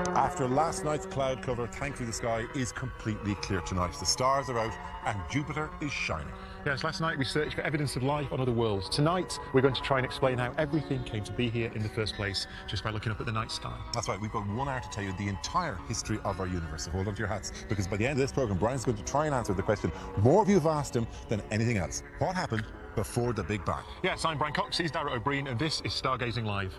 After last night's cloud cover, thankfully the sky is completely clear tonight. The stars are out and Jupiter is shining. Yes, last night we searched for evidence of life on other worlds. Tonight we're going to try and explain how everything came to be here in the first place just by looking up at the night sky. That's right, we've got 1 hour to tell you the entire history of our universe. So hold on to your hats, because by the end of this programme, Brian's going to try and answer the question more of you have asked him than anything else. What happened before the Big Bang? Yes, I'm Brian Cox, he's Darragh O'Brien, and this is Stargazing Live.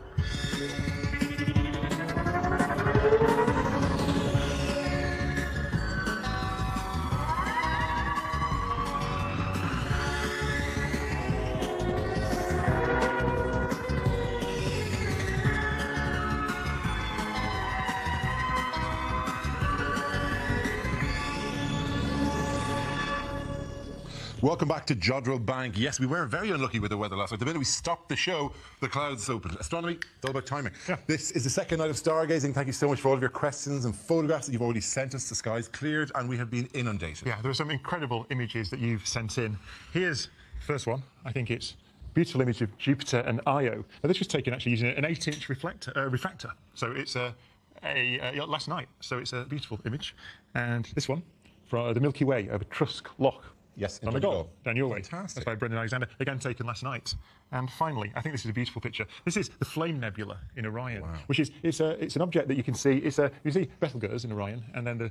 Welcome back to Jodrell Bank. Yes, we were very unlucky with the weather last night. The minute we stopped the show, the clouds opened. Astronomy, it's all about timing. Yeah. This is the second night of stargazing. Thank you so much for all of your questions and photographs that you've already sent us. The sky's cleared and we have been inundated. Yeah, there are some incredible images that you've sent in. Here's the first one. I think it's a beautiful image of Jupiter and Io. Now, this was taken actually using an 8-inch refractor. So it's last night. So it's a beautiful image. And this one, from the Milky Way over Trusk Loch. Yes, on the goal, down your way. Fantastic. That's by Brendan Alexander, again taken last night. And finally, I think this is a beautiful picture. This is the Flame Nebula in Orion, wow. Which is it's an object that you can see. You see Betelgeuse in Orion, and then the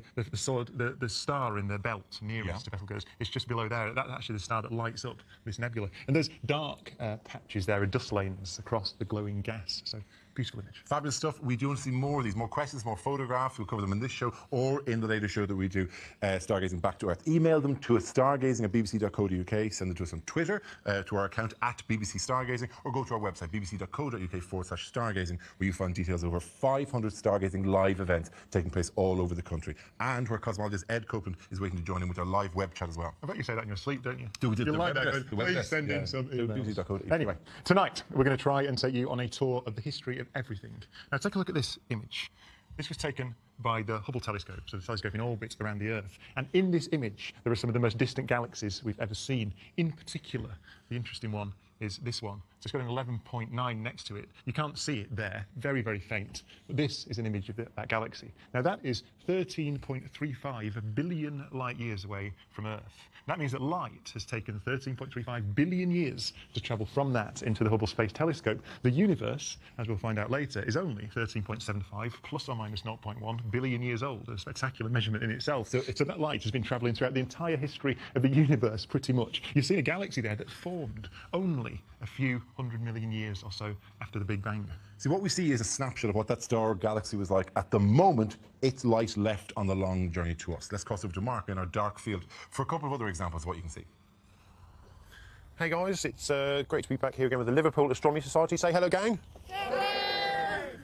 star in the belt nearest to Betelgeuse is just below there. That's actually the star that lights up this nebula. And there's dark patches there, dust lanes across the glowing gas. So beautiful image. Fabulous stuff. We do want to see more of these, more questions, more photographs. We'll cover them in this show or in the later show that we do, Stargazing Back to Earth. Email them to us, stargazing@bbc.co.uk. Send them to us on Twitter, to our account @BBC Stargazing, or go to our website, bbc.co.uk/stargazing, where you find details of over 500 Stargazing live events taking place all over the country, and where cosmologist Ed Copeland is waiting to join in with our live web chat as well. I bet you say that in your sleep, don't you? Do we do you the like web that? desk, Please send in some emails. bbc.co.uk. Anyway, tonight we're going to try and take you on a tour of the history of everything. Now, take a look at this image. This was taken by the Hubble telescope, so the telescope in orbit around the Earth. And in this image, there are some of the most distant galaxies we've ever seen. In particular, the interesting one is this one. So it's got an 11.9 next to it. You can't see it there, very, very faint. But this is an image of that galaxy. Now, that is 13.35 billion light years away from Earth. That means that light has taken 13.35 billion years to travel from that into the Hubble Space Telescope. The universe, as we'll find out later, is only 13.75 plus or minus 0.1 billion years old. A spectacular measurement in itself. So that light has been travelling throughout the entire history of the universe, pretty much. You've seen a galaxy there that formed only a few 100 million years or so after the Big Bang. See, what we see is a snapshot of what that star galaxy was like at the moment its light left on the long journey to us. Let's cross over to Mark in our dark field for a couple of other examples of what you can see. Hey guys, it's great to be back here again with the Liverpool Astronomy Society. Say hello, gang.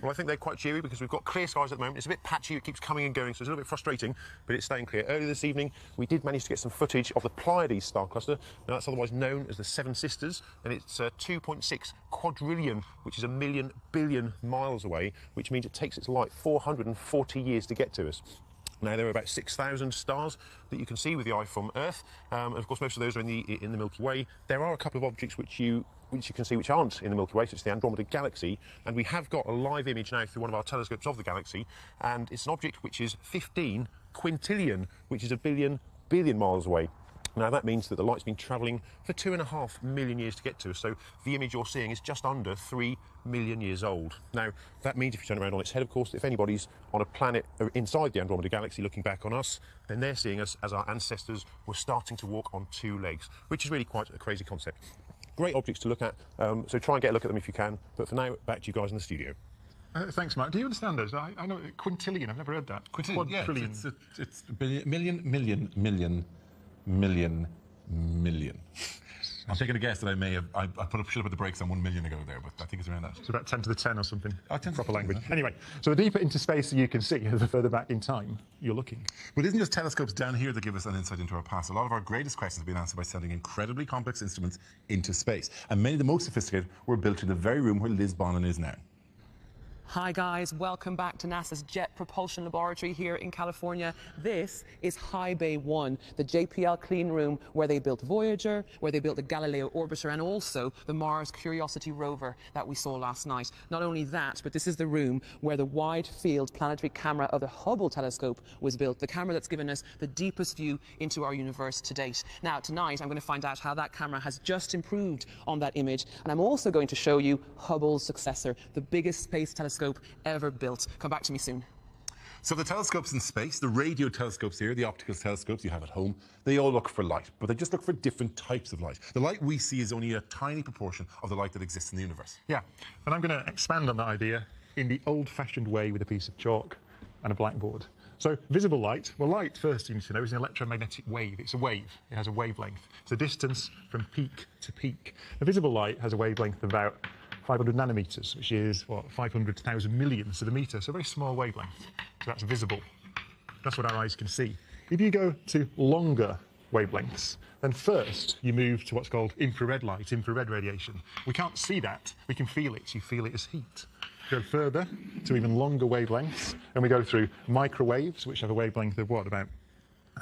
Well, I think they're quite cheery because we've got clear skies at the moment. It's a bit patchy, it keeps coming and going, so it's a little bit frustrating, but it's staying clear. Earlier this evening, we did manage to get some footage of the Pleiades star cluster. Now, that's otherwise known as the Seven Sisters, and it's 2.6 quadrillion, which is 1,000,000 billion miles away, which means it takes its light 440 years to get to us. Now, there are about 6,000 stars that you can see with the eye from Earth, and of course most of those are in the Milky Way. There are a couple of objects which you can see which aren't in the Milky Way, so it's the Andromeda Galaxy, and we have got a live image now through one of our telescopes of the galaxy, and it's an object which is 15 quintillion, which is 1 billion miles away. Now, that means that the light's been travelling for 2.5 million years to get to us, so the image you're seeing is just under 3 million years old. Now, that means if you turn it around on its head, of course, if anybody's on a planet inside the Andromeda Galaxy looking back on us, then they're seeing us as our ancestors were starting to walk on 2 legs, which is really quite a crazy concept. Great objects to look at, so try and get a look at them if you can, but for now, back to you guys in the studio. Thanks, Mark. Do you understand those? I know quintillion, I've never heard that. Quintillion, yeah, it's million. I'm taking a guess that I should have put the brakes on 1 million ago there, but I think it's around that. It's about 10 to the 10 or something. 10 proper language. Anyway, so the deeper into space you can see, the further back in time you're looking. But it isn't just telescopes down here that give us an insight into our past. A lot of our greatest questions have been answered by sending incredibly complex instruments into space. And many of the most sophisticated were built in the very room where Liz Bonin is now. Hi guys, welcome back to NASA's Jet Propulsion Laboratory here in California. This is High Bay 1, the JPL clean room where they built Voyager, where they built the Galileo orbiter, and also the Mars Curiosity rover that we saw last night. Not only that, but this is the room where the wide field planetary camera of the Hubble telescope was built, the camera that's given us the deepest view into our universe to date. Now tonight I'm going to find out how that camera has just improved on that image, and I'm also going to show you Hubble's successor, the biggest space telescope ever built. Come back to me soon. So the telescopes in space, the radio telescopes here, the optical telescopes you have at home, they all look for light, but they just look for different types of light. The light we see is only a tiny proportion of the light that exists in the universe. Yeah, and I'm going to expand on that idea in the old-fashioned way with a piece of chalk and a blackboard. So visible light, well, light, first you need to know, is an electromagnetic wave. It's a wave. It has a wavelength. It's a distance from peak to peak. The visible light has a wavelength of about 500 nanometers, which is, what, 500,000 millionths of a meter, so a very small wavelength. So that's visible. That's what our eyes can see. If you go to longer wavelengths, then first you move to what's called infrared light, infrared radiation. We can't see that, we can feel it. You feel it as heat. Go further to even longer wavelengths, and we go through microwaves, which have a wavelength of what, about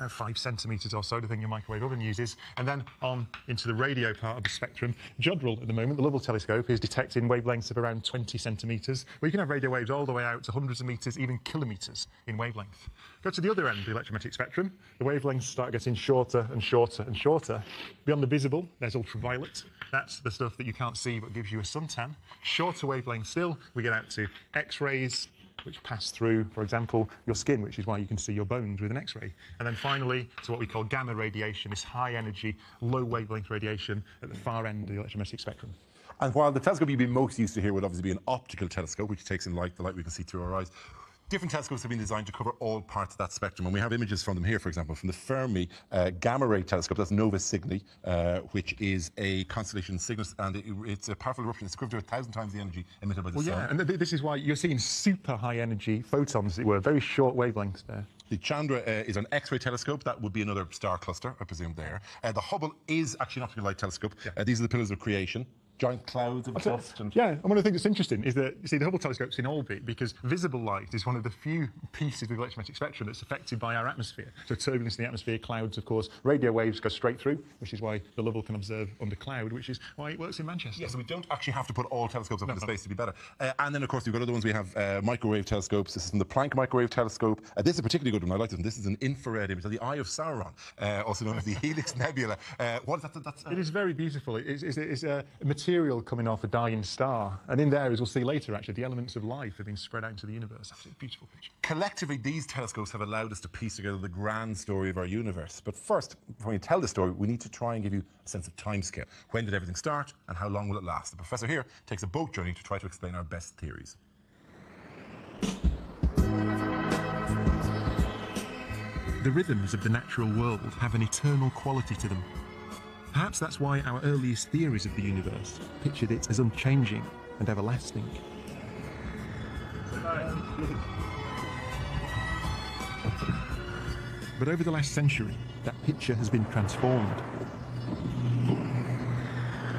5 centimetres or so, the thing your microwave oven uses, and then on into the radio part of the spectrum. Jodrell, at the moment, the Lovell telescope, is detecting wavelengths of around 20 centimetres. We can have radio waves all the way out to hundreds of metres, even kilometres in wavelength. Go to the other end of the electromagnetic spectrum, the wavelengths start getting shorter and shorter and shorter. Beyond the visible, there's ultraviolet. That's the stuff that you can't see but gives you a suntan. Shorter wavelengths still, we get out to X-rays, which pass through, for example, your skin, which is why you can see your bones with an X-ray. And then finally, to what we call gamma radiation, this high-energy, low-wavelength radiation at the far end of the electromagnetic spectrum. And while the telescope you'd be most used to here would obviously be an optical telescope, which takes in light, the light we can see through our eyes, different telescopes have been designed to cover all parts of that spectrum. And we have images from them here, for example, from the Fermi Gamma Ray Telescope. That's Novus Cygni, which is a constellation in Cygnus, and it's a powerful eruption. It's equivalent to 1,000 times the energy emitted by the sun. Yeah, and this is why you're seeing super high-energy photons, as it were, very short wavelengths there. The Chandra is an X-ray telescope. That would be another star cluster, I presume, there. The Hubble is actually an optical light telescope. Yeah. These are the pillars of creation. Giant clouds of dust. Yeah, and one of the things that's interesting is that, you see, the Hubble telescope's in orbit because visible light is one of the few pieces of the electromagnetic spectrum that's affected by our atmosphere. So turbulence in the atmosphere, clouds, of course, radio waves go straight through, which is why the Lovell can observe under cloud, which is why it works in Manchester. Yeah, so we don't actually have to put all telescopes up into space to be better. And then, of course, we've got other ones. We have microwave telescopes. This is from the Planck microwave telescope. This is a particularly good one. I like this one. This is an infrared image of the Eye of Sauron, also known as the Helix Nebula. What is that? It is very beautiful. It's a material coming off a dying star. And in there, as we'll see later, actually, the elements of life have been spread out into the universe. Absolutely beautiful picture. Collectively, these telescopes have allowed us to piece together the grand story of our universe. But first, before we tell the story, we need to try and give you a sense of timescale. When did everything start, and how long will it last? The professor here takes a boat journey to try to explain our best theories. The rhythms of the natural world have an eternal quality to them. Perhaps that's why our earliest theories of the universe pictured it as unchanging and everlasting. But over the last century, that picture has been transformed.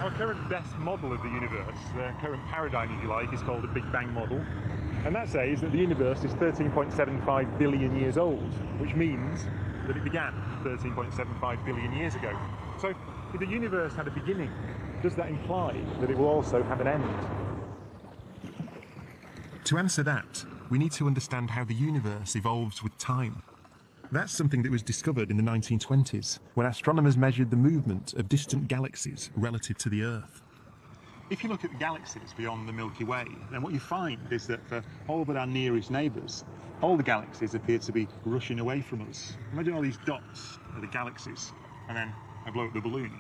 Our current best model of the universe, the current paradigm, if you like, is called the Big Bang model. And that says that the universe is 13.75 billion years old, which means that it began 13.75 billion years ago. So, if the universe had a beginning, does that imply that it will also have an end? To answer that, we need to understand how the universe evolves with time. That's something that was discovered in the 1920s, when astronomers measured the movement of distant galaxies relative to the Earth. If you look at the galaxies beyond the Milky Way, then what you find is that for all but our nearest neighbours, all the galaxies appear to be rushing away from us. Imagine all these dots are the galaxies, and then I blow up the balloon.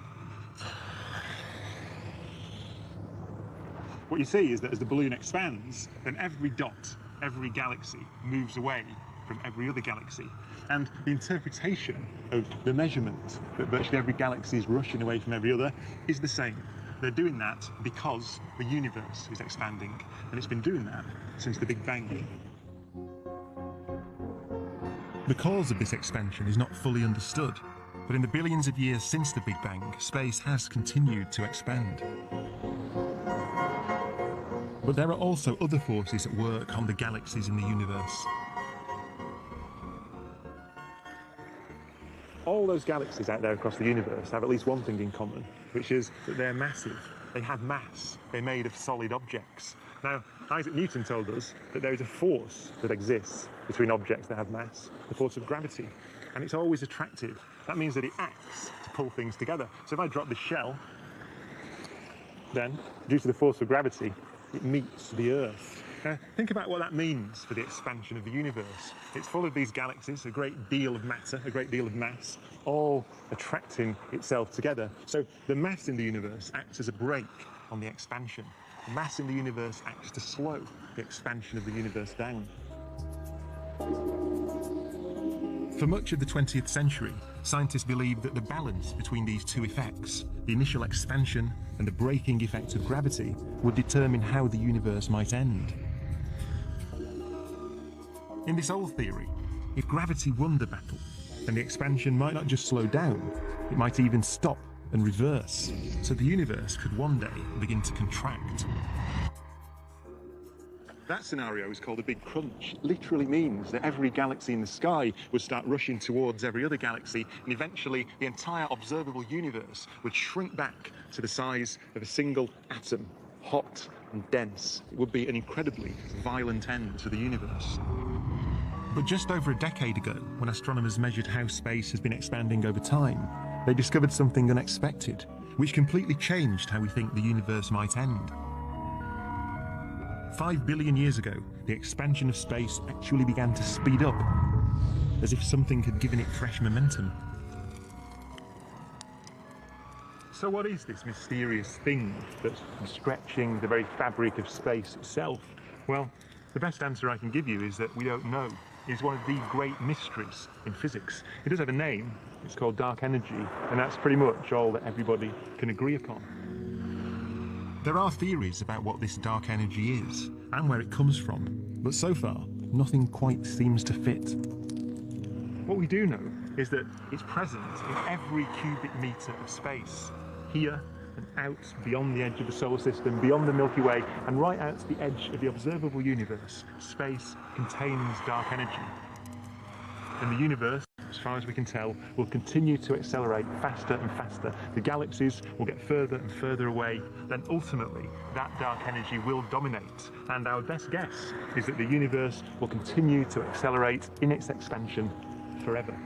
What you see is that as the balloon expands, then every dot, every galaxy moves away from every other galaxy. And the interpretation of the measurement that virtually every galaxy is rushing away from every other is the same. They're doing that because the universe is expanding, and it's been doing that since the Big Bang. The cause of this expansion is not fully understood, but in the billions of years since the Big Bang, space has continued to expand. But there are also other forces at work on the galaxies in the universe. All those galaxies out there across the universe have at least one thing in common, which is that they're massive. They have mass. They're made of solid objects. Now, Isaac Newton told us that there is a force that exists between objects that have mass, the force of gravity, and it's always attractive. That means that it acts to pull things together. So if I drop this shell, then, due to the force of gravity, it meets the Earth. Now, think about what that means for the expansion of the universe. It's full of these galaxies, a great deal of matter, a great deal of mass, all attracting itself together. So the mass in the universe acts as a brake on the expansion. The mass in the universe acts to slow the expansion of the universe down. For much of the 20th century, scientists believed that the balance between these two effects, the initial expansion and the braking effect of gravity, would determine how the universe might end. In this old theory, if gravity won the battle, then the expansion might not just slow down, it might even stop and reverse, so the universe could one day begin to contract. That scenario is called a big crunch. It literally means that every galaxy in the sky would start rushing towards every other galaxy, and eventually the entire observable universe would shrink back to the size of a single atom, hot and dense. It would be an incredibly violent end to the universe. But just over a decade ago, when astronomers measured how space has been expanding over time, they discovered something unexpected, which completely changed how we think the universe might end. 5 billion years ago, the expansion of space actually began to speed up, as if something had given it fresh momentum. So what is this mysterious thing that's stretching the very fabric of space itself? Well, the best answer I can give you is that we don't know. It's one of the great mysteries in physics. It does have a name. It's called dark energy, and that's pretty much all that everybody can agree upon. There are theories about what this dark energy is and where it comes from, but so far, nothing quite seems to fit. What we do know is that it's present in every cubic metre of space, here and out beyond the edge of the solar system, beyond the Milky Way, and right out to the edge of the observable universe. Space contains dark energy. And the universe, as far as we can tell, will continue to accelerate faster and faster. The galaxies will get further and further away. Then ultimately, that dark energy will dominate. And our best guess is that the universe will continue to accelerate in its expansion forever.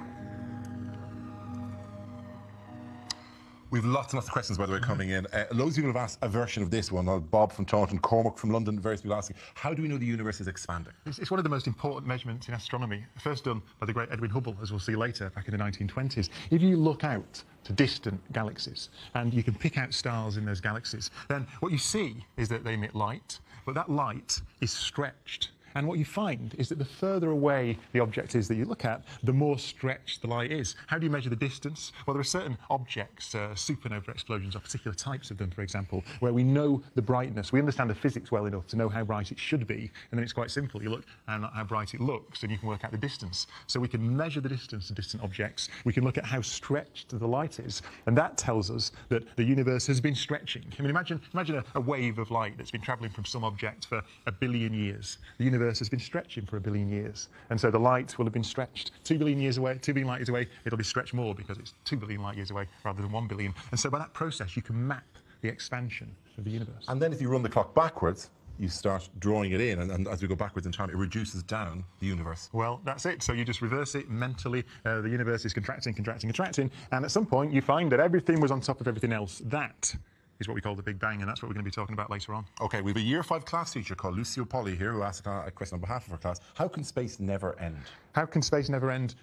We've lots and lots of questions, by the way, coming in. Loads of people have asked a version of this one. Bob from Taunton, Cormac from London, various people asking, how do we know the universe is expanding? It's one of the most important measurements in astronomy, first done by the great Edwin Hubble, as we'll see later, back in the 1920s. If you look out to distant galaxies, and you can pick out stars in those galaxies, then what you see is that they emit light, but that light is stretched. And what you find is that the further away the object is that you look at, the more stretched the light is. How do you measure the distance? Well, there are certain objects, supernova explosions, or particular types of them, for example, where we know the brightness. We understand the physics well enough to know how bright it should be, and then it's quite simple. You look at how bright it looks, and you can work out the distance. So we can measure the distance to distant objects. We can look at how stretched the light is, and that tells us that the universe has been stretching. I mean, imagine a wave of light that's been travelling from some object for 1 billion years. The universe has been stretching for 1 billion years, and so the light will have been stretched 2 billion years away. 2 billion light years away, it'll be stretched more because it's 2 billion light years away rather than 1 billion. And so by that process, you can map the expansion of the universe. And then if you run the clock backwards, you start drawing it in, and as we go backwards in time, it reduces down the universe. Well, that's it. So you just reverse it mentally. The universe is contracting, contracting, contracting, and at some point you find that everything was on top of everything else. That is what we call the Big Bang, and that's what we're going to be talking about later on. Okay, we have a Year 5 class teacher called Lucio Polly here who asked a question on behalf of her class. How can space never end? How can space never end?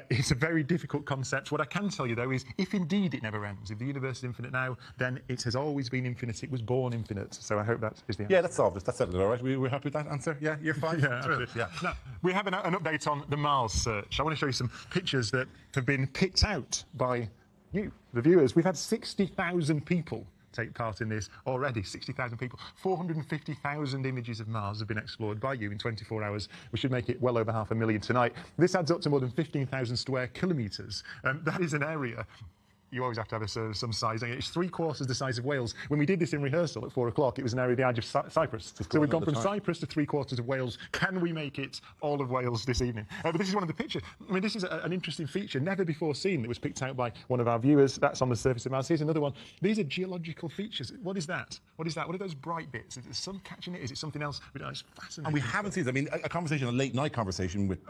It's a very difficult concept. What I can tell you, though, is if indeed it never ends, if the universe is infinite now, then it has always been infinite. It was born infinite. So I hope that is the answer. Yeah, let's solve this. That's it, all right? We're happy with that answer? Yeah, Year 5? Yeah, absolutely. Yeah. Now, we have an update on the Mars search. I want to show you some pictures that have been picked out by you, the viewers. We've had 60,000 people take part in this already. 60,000 people. 450,000 images of Mars have been explored by you in 24 hours. We should make it well over 500,000 tonight. This adds up to more than 15,000 square kilometres. That is an area you always have to have some size. It's 3/4 the size of Wales. When we did this in rehearsal at 4 o'clock, it was an area the age of Cyprus. So we've gone from Cyprus to 3/4 of Wales. Can we make it all of Wales this evening? But this is one of the pictures. I mean, this is an interesting feature, never before seen, that was picked out by one of our viewers. That's on the surface of Mars. Here's another one. These are geological features. What is that? What is that? What are those bright bits? Is the sun catching it? Is it something else? It's fascinating. And we haven't seen, I mean, a conversation, a late night conversation with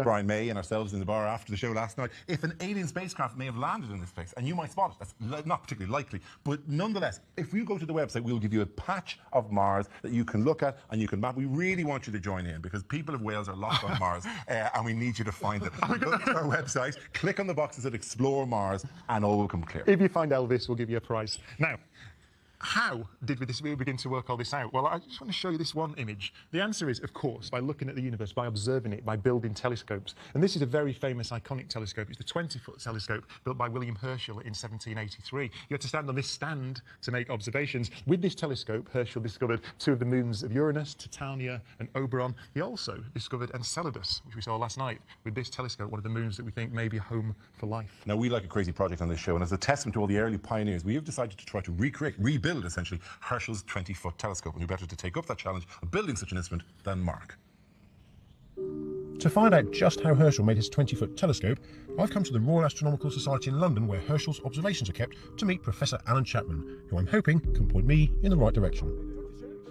Brian May and ourselves in the bar after the show last night. If an alien spacecraft may have landed in this place, and you might spot it, that's not particularly likely, but nonetheless, if you go to the website, we'll give you a patch of Mars that you can look at and you can map. We really want you to join in, because people of Wales are lost on Mars, and we need you to find it. Go to our website, click on the boxes that explore Mars, and all will come clear. If you find Elvis, we'll give you a prize. Now, how did we begin to work all this out? Well, I just want to show you this one image. The answer is, of course, by looking at the universe, by observing it, by building telescopes. And this is a very famous, iconic telescope. It's the 20-foot telescope built by William Herschel in 1783. You had to stand on this stand to make observations. With this telescope, Herschel discovered 2 of the moons of Uranus, Titania and Oberon. He also discovered Enceladus, which we saw last night. With this telescope, one of the moons that we think may be home for life. Now, we like a crazy project on this show, and as a testament to all the early pioneers, we have decided to try to rebuild, essentially, Herschel's 20-foot telescope. And who better to take up that challenge of building such an instrument than Mark? To find out just how Herschel made his 20-foot telescope, I've come to the Royal Astronomical Society in London, where Herschel's observations are kept, to meet Professor Alan Chapman, who I'm hoping can point me in the right direction.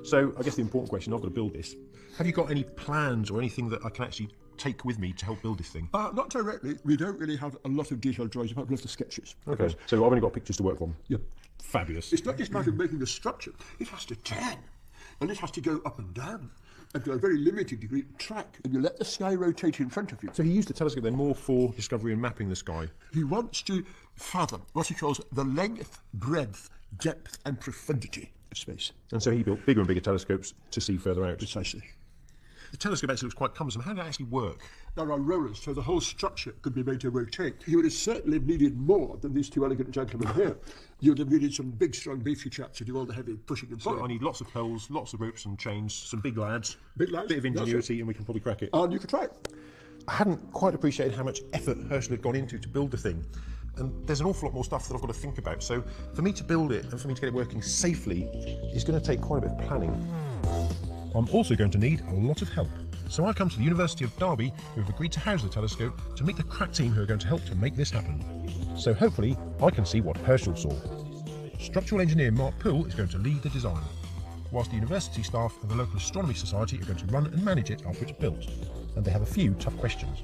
So, I guess the important question, I've got to build this. Have you got any plans or anything that I can actually take with me to help build this thing? Not directly. We don't really have a lot of detailed drawings, but we have the sketches. Okay, so I've only got pictures to work from. Yeah. Fabulous. It's not just a matter of making the structure. It has to turn, and it has to go up and down, and to a very limited degree track, and you let the sky rotate in front of you. So he used the telescope then more for discovery and mapping the sky? He wants to fathom what he calls the length, breadth, depth and profundity of space. And so he built bigger and bigger telescopes to see further out. Precisely. The telescope actually looks quite cumbersome. How did it actually work? There are rollers, so the whole structure could be made to rotate. You would have certainly needed more than these 2 elegant gentlemen here. You would have needed some big, strong, beefy chaps to do all the heavy pushing and so on. I need lots of poles, lots of ropes and chains, some big lads. Big lads, bit of ingenuity, and we can probably crack it. And you could try it. I hadn't quite appreciated how much effort Herschel had gone into to build the thing. And there's an awful lot more stuff that I've got to think about. So for me to build it and for me to get it working safely is going to take quite a bit of planning. I'm also going to need a lot of help. So I come to the University of Derby, who have agreed to house the telescope, to meet the crack team who are going to help to make this happen. So hopefully I can see what Herschel saw. Structural engineer Mark Poole is going to lead the design, whilst the university staff and the local astronomy society are going to run and manage it after it's built. And they have a few tough questions.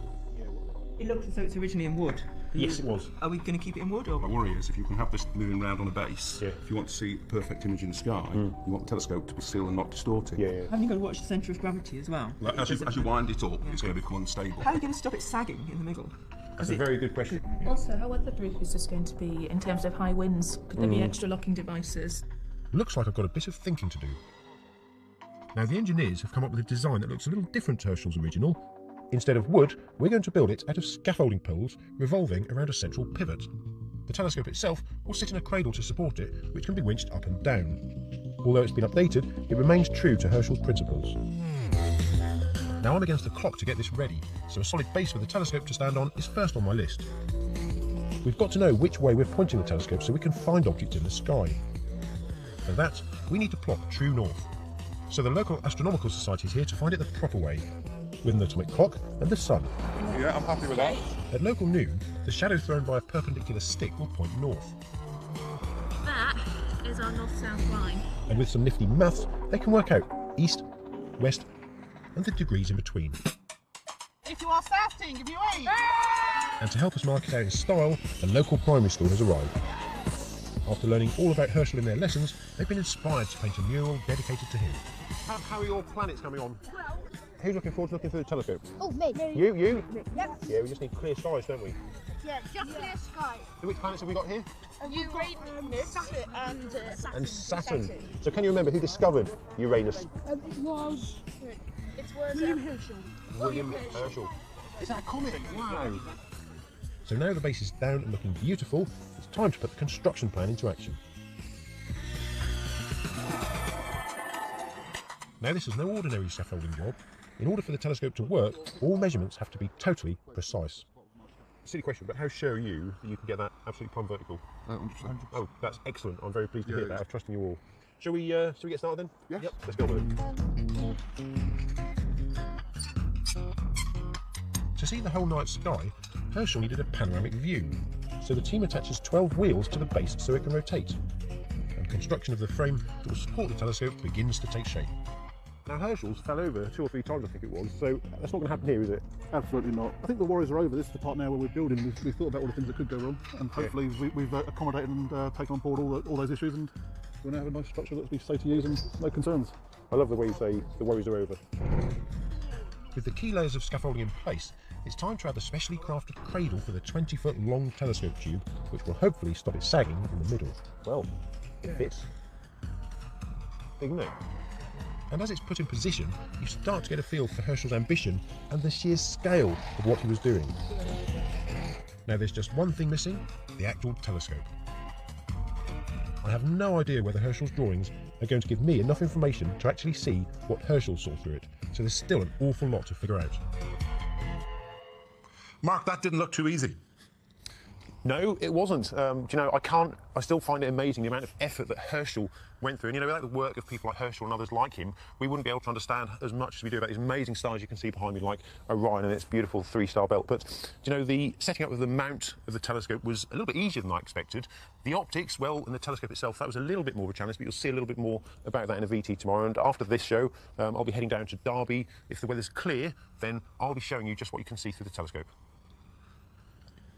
It looks as though it's originally in wood. Yes, it was. Are we going to keep it in wood? Or? My worry is if you can have this moving around on a base, if you want to see a perfect image in the sky, you want the telescope to be still and not distorted. Haven't you got to watch the centre of gravity as well? Like, as you wind it up, it's going to become unstable. How are you going to stop it sagging in the middle? That's a very good question. Also, how weatherproof is this going to be in terms of high winds? Could there be extra locking devices? Looks like I've got a bit of thinking to do. Now, the engineers have come up with a design that looks a little different to Herschel's original. Instead of wood, we're going to build it out of scaffolding poles revolving around a central pivot. The telescope itself will sit in a cradle to support it, which can be winched up and down. Although it's been updated, it remains true to Herschel's principles. Now I'm against the clock to get this ready, so a solid base for the telescope to stand on is first on my list. We've got to know which way we're pointing the telescope so we can find objects in the sky. For that, we need to plot true north. So the local astronomical society is here to find it the proper way, with an atomic clock and the sun. Yeah, I'm happy with that. At local noon, the shadow thrown by a perpendicular stick will point north. That is our north-south line. And with some nifty maths, they can work out east, west, and the degrees in between. If you are fasting, if you eat. And to help us mark it out in style, a local primary school has arrived. After learning all about Herschel in their lessons, they've been inspired to paint a mural dedicated to him. How are your planets coming on? Who's looking forward to looking through the telescope? Oh, me. You? Yep. Yeah, we just need clear skies, don't we? Yeah, just clear sky. So which planets have we got here? Saturn and And Saturn. So can you remember who discovered Uranus? it was William Herschel. William Herschel. Is that a comet? Wow. So now the base is down and looking beautiful, it's time to put the construction plan into action. Now this is no ordinary scaffolding job. In order for the telescope to work, all measurements have to be totally precise. silly question, but how sure are you that you can get that absolutely plumb vertical? 100%. Oh, that's excellent. I'm very pleased to hear Yeah, that. yeah. I'm trusting you all. Shall we get started then? Yes. Yep, let's go on then. To see the whole night sky, Herschel needed a panoramic view, so the team attaches 12 wheels to the base so it can rotate. And construction of the frame that will support the telescope begins to take shape. Now, Herschel's fell over 2 or 3 times, I think it was, so that's not going to happen here, is it? Absolutely not. I think the worries are over. This is the part now where we're building. We've thought about all the things that could go wrong, and hopefully we've accommodated and taken on board all those issues, and we're now have a nice structure that'll be safe to use and no concerns. I love the way you say the worries are over. With the key layers of scaffolding in place, it's time to add the specially crafted cradle for the 20-foot long telescope tube, which will hopefully stop it sagging in the middle. Well, it fits. Isn't it? And as it's put in position, you start to get a feel for Herschel's ambition and the sheer scale of what he was doing. Now there's just one thing missing, the actual telescope. I have no idea whether Herschel's drawings are going to give me enough information to actually see what Herschel saw through it, so there's still an awful lot to figure out. Mark, that didn't look too easy. No, it wasn't. Do you know, I still find it amazing the amount of effort that Herschel went through. And, you know, without the work of people like Herschel and others like him, we wouldn't be able to understand as much as we do about these amazing stars you can see behind me, like Orion and its beautiful 3-star belt. But, do you know, the setting up of the mount of the telescope was a little bit easier than I expected. The optics, well, and the telescope itself, that was a little bit more of a challenge, but you'll see a little bit more about that in a VT tomorrow. And after this show, I'll be heading down to Derby. If the weather's clear, then I'll be showing you just what you can see through the telescope.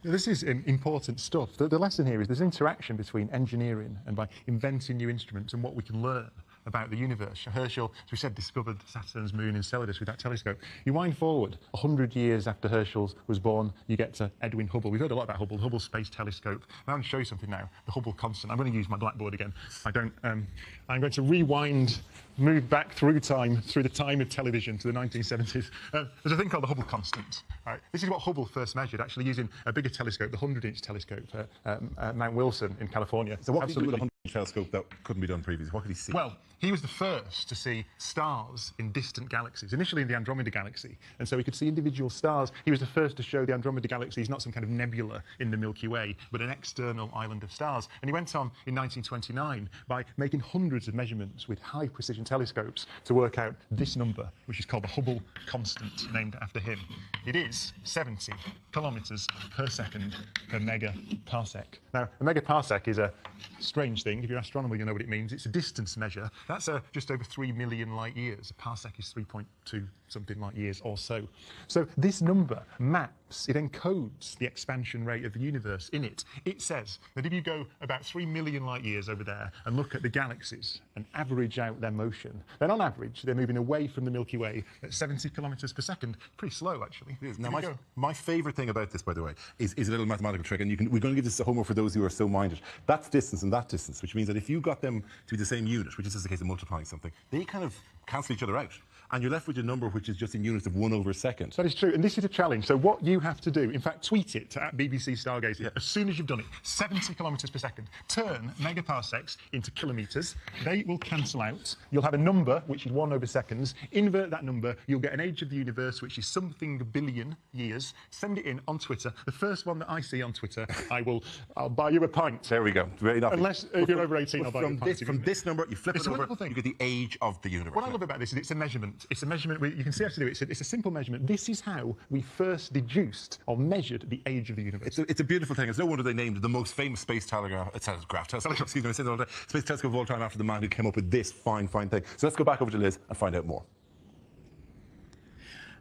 This is important stuff. The lesson here is there's interaction between engineering and by inventing new instruments and what we can learn about the universe. Herschel, as we said, discovered Saturn's moon Enceladus with that telescope. You wind forward 100 years after Herschel was born, you get to Edwin Hubble. We've heard a lot about Hubble, the Hubble Space Telescope. I'm going to show you something now, the Hubble constant. I'm going to use my blackboard again. I'm going to rewind, move back through time, through the time of television to the 1970s. There's a thing called the Hubble constant. Right? This is what Hubble first measured, actually using a bigger telescope, the 100-inch telescope at Mount Wilson in California. So what could he do with a 100-inch telescope that couldn't be done previously? What could he see? Well, he was the first to see stars in distant galaxies, initially in the Andromeda Galaxy, and so he could see individual stars. He was the first to show the Andromeda Galaxy is not some kind of nebula in the Milky Way, but an external island of stars. And he went on in 1929 by making hundreds of measurements with high-precision telescopes to work out this number, which is called the Hubble constant, named after him. It is 70 kilometres per second per megaparsec. Now, a megaparsec is a strange thing. If you're an astronomer, you'll know what it means. It's a distance measure. That's just over 3 million light years. A parsec is 3.2 something light years or so. So this number maps, it encodes the expansion rate of the universe in it. It says that if you go about 3 million light years over there and look at the galaxies and average out their motion, then on average they're moving away from the Milky Way at 70 kilometres per second. Pretty slow, actually. It is. Now, my favourite thing about this, by the way, is a little mathematical trick, and we're going to give this a homework for those who are so minded. That's distance and that distance, which means that if you got them to be the same unit, which is just the case of multiplying something, they kind of cancel each other out. And you're left with a number which is just in units of 1 over a second. That is true, and this is a challenge. So what you have to do, in fact, tweet it at BBC Stargazing as soon as you've done it. 70 kilometres per second. Turn megaparsecs into kilometres. They will cancel out. You'll have a number, which is 1 over seconds. Invert that number. You'll get an age of the universe, which is something billion years. Send it in on Twitter. The first one that I see on Twitter, I'll buy you a pint. There we go. Very enough. Unless if you're over 18, I'll buy you a pint. From this number, you flip it over, you get the age of the universe. What I love about this is it's a measurement. It's a measurement. You can see how to do it. It's a simple measurement. This is how we first deduced or measured the age of the universe. It's a beautiful thing. It's no wonder they named the most famous space telescope, excuse me, I say that all the time, space telescope of all time after the man who came up with this fine thing. So let's go back over to Liz and find out more.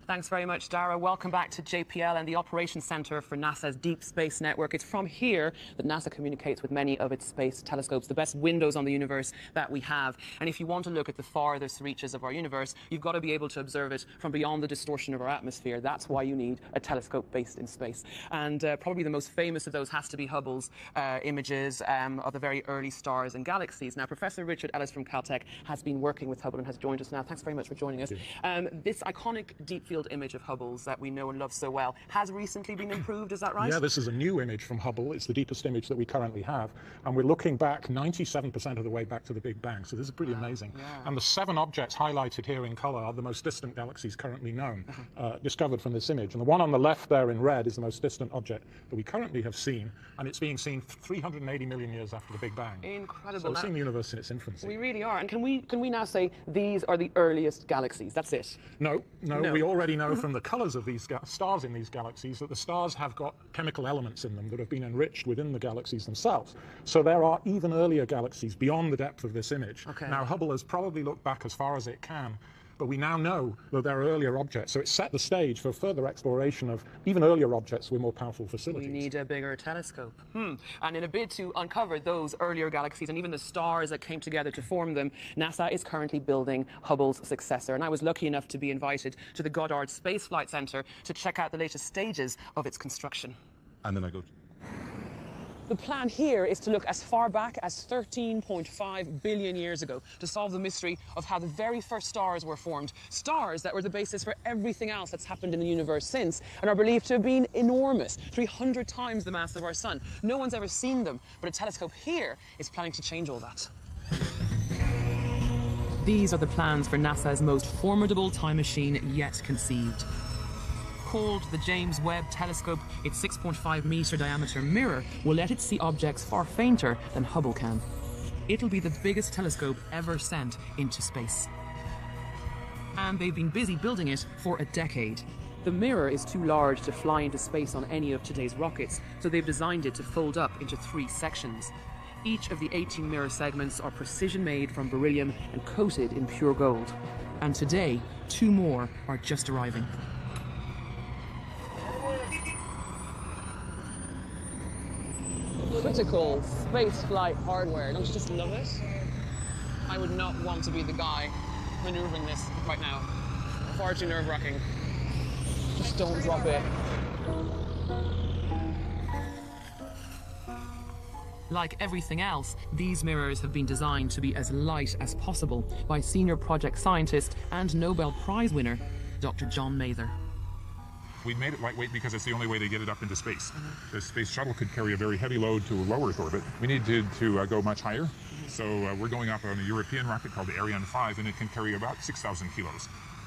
Thanks very much, Dara. Welcome back to JPL and the Operations Centre for NASA's Deep Space Network. It's from here that NASA communicates with many of its space telescopes, the best windows on the universe that we have. And if you want to look at the farthest reaches of our universe, you've got to be able to observe it from beyond the distortion of our atmosphere. That's why you need a telescope based in space. And probably the most famous of those has to be Hubble's images of the very early stars and galaxies. Now, Professor Richard Ellis from Caltech has been working with Hubble and has joined us now. Thanks very much for joining us. This iconic deep field image of Hubble's that we know and love so well has recently been improved, is that right? Yeah, this is a new image from Hubble. It's the deepest image that we currently have. And we're looking back 97% of the way back to the Big Bang. So this is pretty amazing. Yeah. And the 7 objects highlighted here in color are the most distant galaxies currently known, discovered from this image. And the one on the left there in red is the most distant object that we currently have seen. And it's being seen 380 million years after the Big Bang. Incredible. So we're seeing the universe in its infancy. We really are. And can we now say these are the earliest galaxies? That's it? No. We already know from the colors of these stars in these galaxies that the stars have got chemical elements in them that have been enriched within the galaxies themselves. So there are even earlier galaxies beyond the depth of this image. Okay. Now, Hubble has probably looked back as far as it can, but we now know that there are earlier objects. So it set the stage for further exploration of even earlier objects with more powerful facilities. We need a bigger telescope. And in a bid to uncover those earlier galaxies and even the stars that came together to form them, NASA is currently building Hubble's successor. And I was lucky enough to be invited to the Goddard Space Flight Center to check out the latest stages of its construction. And then I go, The plan here is to look as far back as 13.5 billion years ago to solve the mystery of how the very first stars were formed. Stars that were the basis for everything else that's happened in the universe since and are believed to have been enormous, 300 times the mass of our sun. No one's ever seen them, but a telescope here is planning to change all that. These are the plans for NASA's most formidable time machine yet conceived. Called the James Webb Telescope, its 6.5-meter diameter mirror will let it see objects far fainter than Hubble can. It'll be the biggest telescope ever sent into space. And they've been busy building it for a decade. The mirror is too large to fly into space on any of today's rockets, so they've designed it to fold up into 3 sections. Each of the 18 mirror segments are precision-made from beryllium and coated in pure gold. And today, 2 more are just arriving. Critical space flight hardware. Don't you just love it? I would not want to be the guy maneuvering this right now. Far too nerve-wracking. Just don't drop it. Like everything else, these mirrors have been designed to be as light as possible by senior project scientist and Nobel Prize winner, Dr. John Mather. We made it lightweight because it's the only way to get it up into space. The space shuttle could carry a very heavy load to a low Earth orbit. We needed to go much higher, so we're going up on a European rocket called the Ariane 5, and it can carry about 6,000 kilos,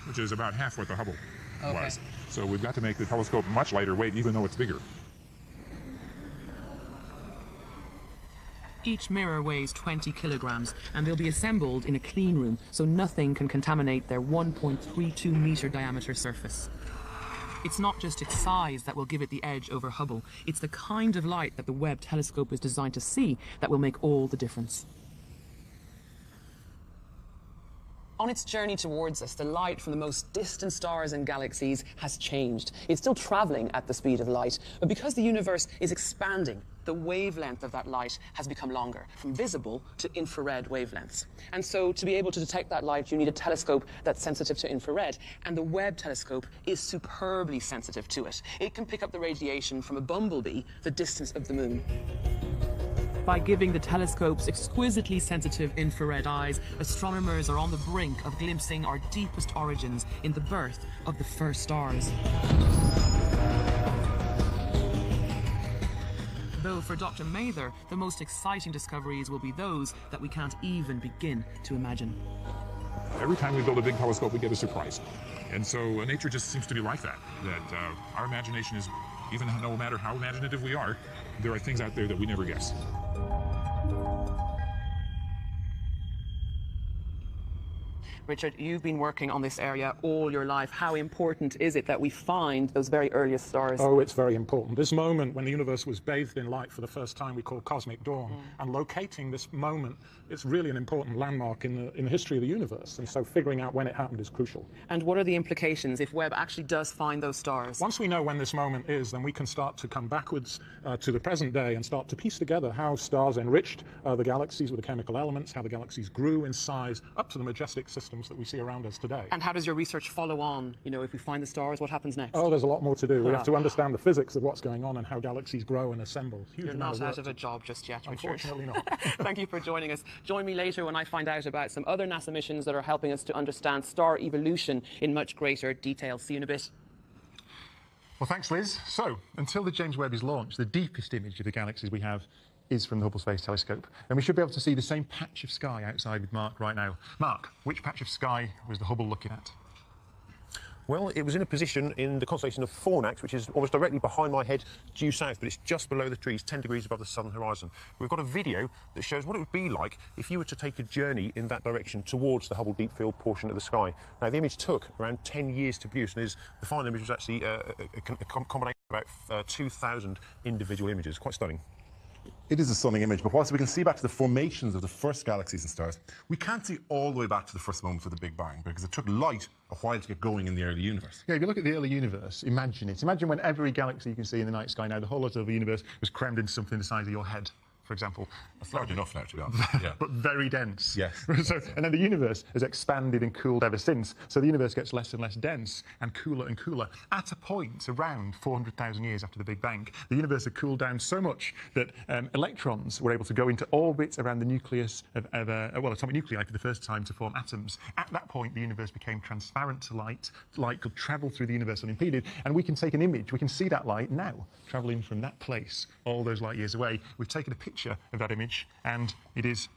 which is about half what the Hubble was. So we've got to make the telescope much lighter weight, even though it's bigger. Each mirror weighs 20 kilograms, and they'll be assembled in a clean room, so nothing can contaminate their 1.32-meter diameter surface. It's not just its size that will give it the edge over Hubble. It's the kind of light that the Webb telescope is designed to see that will make all the difference. On its journey towards us, the light from the most distant stars and galaxies has changed. It's still traveling at the speed of light, but because the universe is expanding, the wavelength of that light has become longer, from visible to infrared wavelengths. And so to be able to detect that light, you need a telescope that's sensitive to infrared, and the Webb telescope is superbly sensitive to it. It can pick up the radiation from a bumblebee the distance of the moon. By giving the telescope's exquisitely sensitive infrared eyes, astronomers are on the brink of glimpsing our deepest origins in the birth of the first stars. Though for Dr. Mather, the most exciting discoveries will be those that we can't even begin to imagine. Every time we build a big telescope, we get a surprise. And so nature just seems to be like that, our imagination is, even no matter how imaginative we are, there are things out there that we never guess. Richard, you've been working on this area all your life. How important is it that we find those very earliest stars? Oh, it's very important. This moment when the universe was bathed in light for the first time we call cosmic dawn. And locating this moment is really an important landmark in the history of the universe. And so figuring out when it happened is crucial. And what are the implications if Webb actually does find those stars? Once we know when this moment is, then we can start to come backwards to the present day and start to piece together how stars enriched the galaxies with the chemical elements, how the galaxies grew in size up to the majestic system atoms that we see around us today. And how does your research follow on? You know, if we find the stars, what happens next? Oh, there's a lot more to do. We Yeah. have to understand the physics of what's going on and how galaxies grow and assemble. Huge You're amount not work out of to a job just yet, Richard. Unfortunately not. Thank you for joining us. Join me later when I find out about some other NASA missions that are helping us to understand star evolution in much greater detail. See you in a bit. Well, thanks, Liz. So, until the James Webb is launched, the deepest image of the galaxies we have is from the Hubble Space Telescope. And we should be able to see the same patch of sky outside with Mark right now. Mark, which patch of sky was the Hubble looking at? Well, it was in a position in the constellation of Fornax, which is almost directly behind my head, due south, but it's just below the trees, 10 degrees above the southern horizon. We've got a video that shows what it would be like if you were to take a journey in that direction towards the Hubble Deep Field portion of the sky. Now, the image took around 10 years to produce, and the final image was actually a combination of about 2,000 individual images. Quite stunning. It is a stunning image, but whilst we can see back to the formations of the first galaxies and stars, we can't see all the way back to the first moments of the Big Bang, because it took light a while to get going in the early universe. Yeah, if you look at the early universe, imagine it. Imagine when every galaxy you can see in the night sky now, the whole lot of the universe was crammed into something the size of your head, for example. That's large enough now, to be honest. Yeah. But very dense. Yes. So, and then the universe has expanded and cooled ever since. So the universe gets less and less dense and cooler. At a point around 400,000 years after the Big Bang, the universe had cooled down so much that electrons were able to go into orbit around the nucleus of atomic nuclei for the first time to form atoms. At that point, the universe became transparent to light. Light could travel through the universe unimpeded, and we can take an image. We can see that light now travelling from that place all those light years away. We've taken a picture of that image, and it is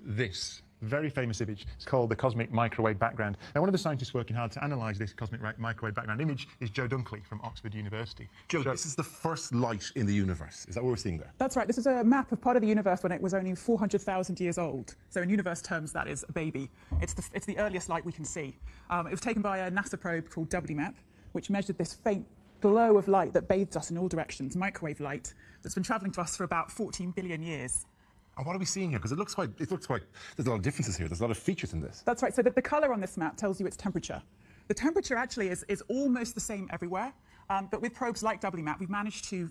this very famous image. It's called the cosmic microwave background. Now, one of the scientists working hard to analyse this cosmic microwave background image is Joe Dunkley from Oxford University. Joe, this is the first light in the universe. Is that what we're seeing there? That's right. This is a map of part of the universe when it was only 400,000 years old. So in universe terms, that is a baby. It's the earliest light we can see. It was taken by a NASA probe called WMAP, which measured this faint glow of light that bathed us in all directions, microwave light, that's been travelling to us for about 14 billion years. And what are we seeing here? Because it looks like there's a lot of differences here. There's a lot of features in this. That's right. So the colour on this map tells you its temperature. The temperature actually is almost the same everywhere, but with probes like WMAP, we've managed to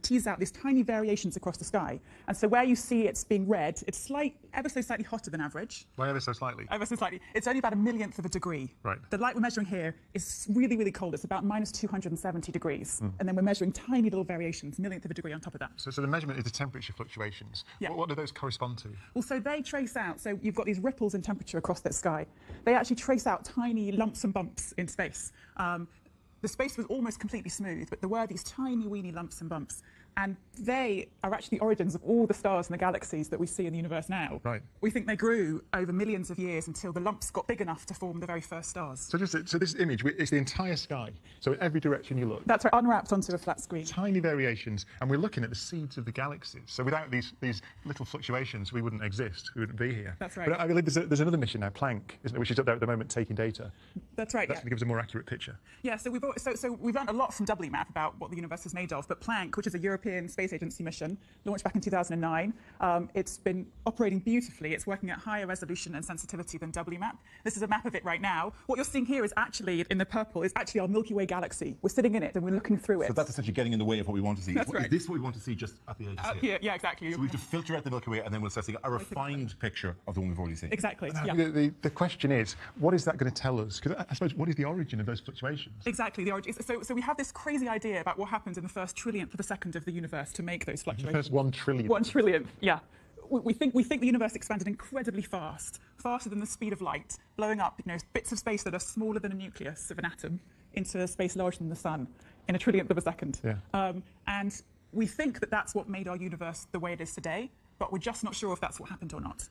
tease out these tiny variations across the sky. And so where you see it's being red, it's ever so slightly hotter than average. Why ever so slightly? Ever so slightly. It's only about a millionth of a degree. Right. The light we're measuring here is really, really cold. It's about minus 270 degrees. And then we're measuring tiny little variations, millionth of a degree on top of that. So the measurement is the temperature fluctuations. Yeah. What do those correspond to? Well, so they trace out, so you've got these ripples in temperature across the sky. They actually trace out tiny lumps and bumps in space. The space was almost completely smooth, but there were these tiny, weeny lumps and bumps. And they are actually the origins of all the stars and the galaxies that we see in the universe now. Right. We think they grew over millions of years until the lumps got big enough to form the very first stars. So this image, it's the entire sky. So in every direction you look. That's right, unwrapped onto a flat screen. Tiny variations, and we're looking at the seeds of the galaxies. So without these little fluctuations, we wouldn't exist. We wouldn't be here. That's right. But I believe there's another mission now, Planck, isn't it, which is up there at the moment taking data. That's right. That gives a more accurate picture. Yeah. So we've learned a lot from WMAP about what the universe is made of. But Planck, which is a European Space Agency mission, launched back in 2009. It's been operating beautifully. It's working at higher resolution and sensitivity than WMAP. This is a map of it right now. What you're seeing here is actually, in the purple, is actually our Milky Way galaxy. We're sitting in it and we're looking through it. So that's essentially getting in the way of what we want to see. That's right. Is this what we want to see just at the edges here? Yeah, exactly. So we have to filter out the Milky Way and then we'll start seeing a refined picture of the one we've already seen. Exactly. Yeah. Yeah. The question is, what is that going to tell us? Because I suppose, what is the origin of those fluctuations? Exactly, the origin. So we have this crazy idea about what happened in the first trillionth of a second of the universe to make those fluctuations. The first 1 trillion. 1 trillion, yeah. We think the universe expanded incredibly fast, faster than the speed of light, blowing up bits of space that are smaller than a nucleus of an atom into space larger than the sun in a trillionth of a second. Yeah. And we think that that's what made our universe the way it is today, but we're just not sure if that's what happened or not.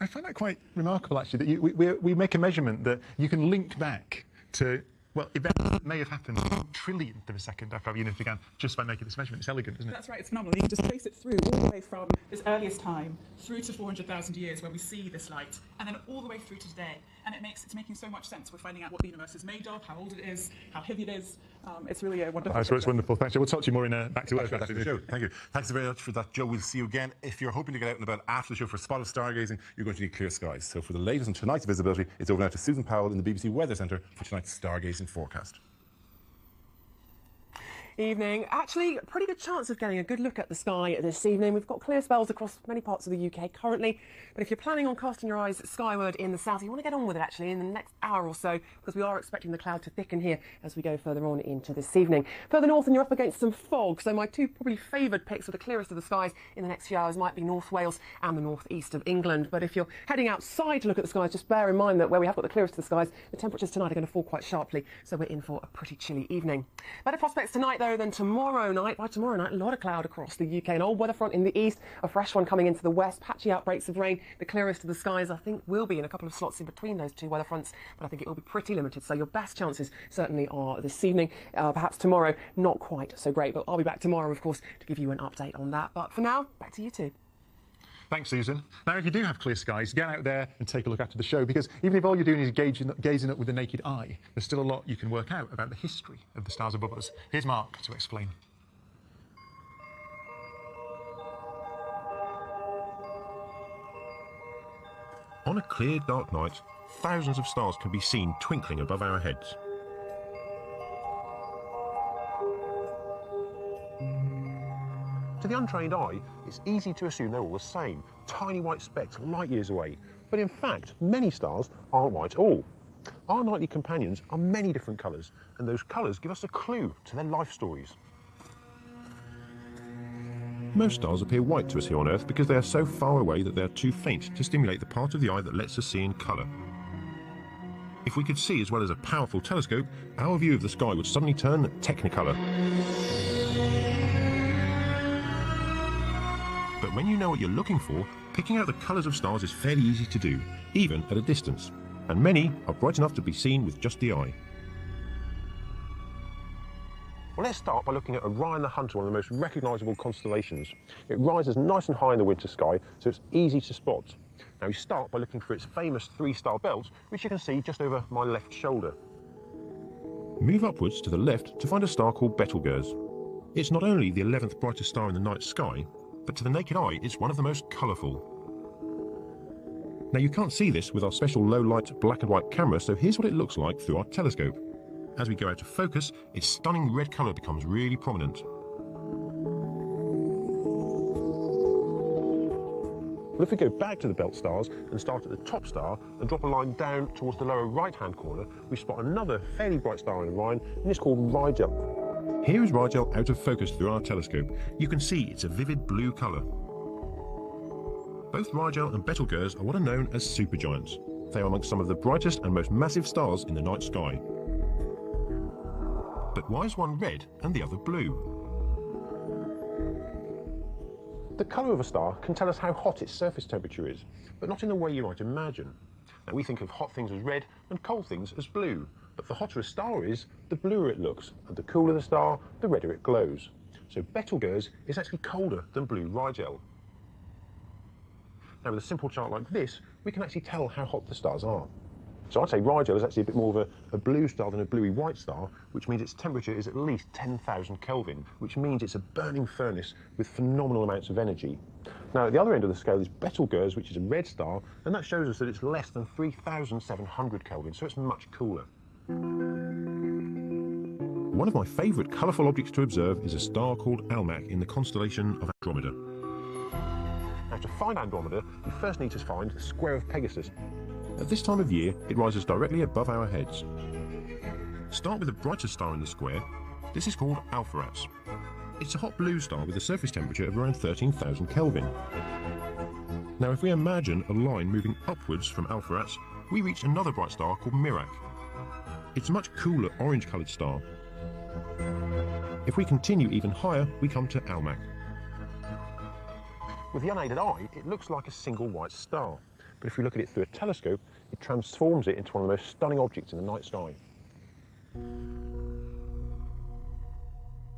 I find that quite remarkable, actually, that we make a measurement that you can link back to, well, events that may have happened 1 trillionth of a second after our universe began just by making this measurement. It's elegant, isn't it? That's right, it's phenomenal. You can just trace it through all the way from this earliest time through to 400,000 years where we see this light, and then all the way through to today. And it's making so much sense. We're finding out what the universe is made of, how old it is, how heavy it is. It's really a wonderful. So it's wonderful. Thanks, Joe. We'll talk to you more in Back to Earth. Back to the show. Thank you. Thanks very much for that, Joe. We'll see you again. If you're hoping to get out and about after the show for a spot of stargazing, you're going to need clear skies. So for the latest on tonight's visibility, it's over now to Susan Powell in the BBC Weather Centre for tonight's stargazing forecast. Evening. Actually, a pretty good chance of getting a good look at the sky this evening. We've got clear spells across many parts of the UK currently, but if you're planning on casting your eyes skyward in the south, you want to get on with it actually in the next hour or so, because we are expecting the cloud to thicken here as we go further on into this evening. Further north and you're up against some fog, so my two probably favoured picks for the clearest of the skies in the next few hours might be North Wales and the northeast of England. But if you're heading outside to look at the skies, just bear in mind that where we have got the clearest of the skies, the temperatures tonight are going to fall quite sharply, so we're in for a pretty chilly evening. Better prospects tonight though than tomorrow night. By tomorrow night, a lot of cloud across the UK. An old weather front in the east, a fresh one coming into the west, patchy outbreaks of rain. The clearest of the skies, I think, will be in a couple of slots in between those two weather fronts, but I think it will be pretty limited. So your best chances certainly are this evening. Perhaps tomorrow, not quite so great, but I'll be back tomorrow, of course, to give you an update on that. But for now, back to you two. Thanks, Susan. Now, if you do have clear skies, get out there and take a look after the show, because even if all you're doing is gazing up with the naked eye, there's still a lot you can work out about the history of the stars above us. Here's Mark to explain. On a clear, dark night, thousands of stars can be seen twinkling above our heads. To the untrained eye, it's easy to assume they're all the same, tiny white specks light years away. But in fact, many stars aren't white at all. Our nightly companions are many different colours, and those colours give us a clue to their life stories. Most stars appear white to us here on Earth because they are so far away that they are too faint to stimulate the part of the eye that lets us see in colour. If we could see as well as a powerful telescope, our view of the sky would suddenly turn technicolour. But when you know what you're looking for, picking out the colours of stars is fairly easy to do, even at a distance. And many are bright enough to be seen with just the eye. Well, let's start by looking at Orion the Hunter, one of the most recognisable constellations. It rises nice and high in the winter sky, so it's easy to spot. Now, we start by looking for its famous three-star belt, which you can see just over my left shoulder. Move upwards to the left to find a star called Betelgeuse. It's not only the 11th brightest star in the night sky, but to the naked eye, it's one of the most colourful. Now, you can't see this with our special low-light black and white camera, so here's what it looks like through our telescope. As we go out of focus, its stunning red colour becomes really prominent. Well, if we go back to the belt stars and start at the top star and drop a line down towards the lower right-hand corner, we spot another fairly bright star in Orion, and it's called Rigel. Here is Rigel out of focus through our telescope. You can see it's a vivid blue colour. Both Rigel and Betelgeuse are what are known as supergiants. They are amongst some of the brightest and most massive stars in the night sky. But why is one red and the other blue? The colour of a star can tell us how hot its surface temperature is, but not in the way you might imagine. Now, we think of hot things as red and cold things as blue, but the hotter a star is, the bluer it looks, and the cooler the star, the redder it glows. So Betelgeuse is actually colder than blue Rigel. Now, with a simple chart like this, we can actually tell how hot the stars are. So I'd say Rigel is actually a bit more of a blue star than a bluey white star, which means its temperature is at least 10,000 Kelvin, which means it's a burning furnace with phenomenal amounts of energy. Now, at the other end of the scale is Betelgeuse, which is a red star, and that shows us that it's less than 3,700 Kelvin, so it's much cooler. One of my favourite colourful objects to observe is a star called Almach in the constellation of Andromeda. Now, to find Andromeda, you first need to find the square of Pegasus. At this time of year, it rises directly above our heads. Start with the brightest star in the square. This is called Alpheratz. It's a hot blue star with a surface temperature of around 13,000 Kelvin. Now, if we imagine a line moving upwards from Alpheratz, we reach another bright star called Mirac. It's a much cooler orange-coloured star. If we continue even higher, we come to Almach. With the unaided eye, it looks like a single white star. But if we look at it through a telescope, it transforms it into one of the most stunning objects in the night sky.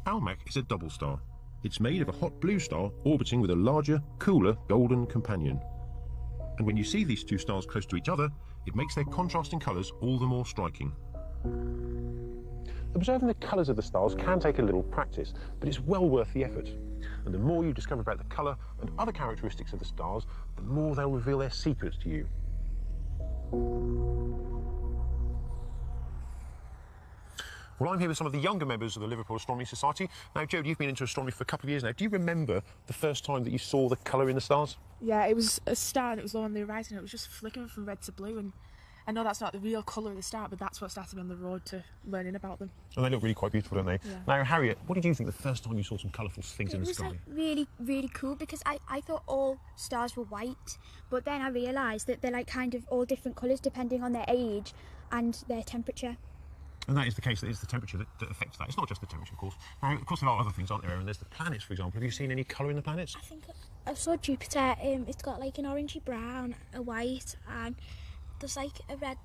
Almach is a double star. It's made of a hot blue star orbiting with a larger, cooler golden companion. And when you see these two stars close to each other, it makes their contrasting colours all the more striking. Observing the colours of the stars can take a little practice, but it's well worth the effort. And the more you discover about the colour and other characteristics of the stars, the more they'll reveal their secrets to you. Well, I'm here with some of the younger members of the Liverpool Astronomy Society. Now, Joe, you've been into astronomy for a couple of years now. Do you remember the first time that you saw the colour in the stars? Yeah, it was a star and it was low on the horizon. It was just flickering from red to blue, and I know that's not the real colour of the star, but that's what started me on the road to learning about them. And they look really quite beautiful, don't they? Yeah. Now, Harriet, what did you think the first time you saw some colourful things in the sky? It was like really, really cool because I thought all stars were white, but then I realised that they're like kind of all different colours depending on their age and their temperature. And that is the case, that it's the temperature that affects that. It's not just the temperature, of course. Now, of course, there are other things, aren't there, Aaron? There's the planets, for example. Have you seen any colour in the planets? I think I saw Jupiter. It's got like an orangey brown, a white, and there's like a red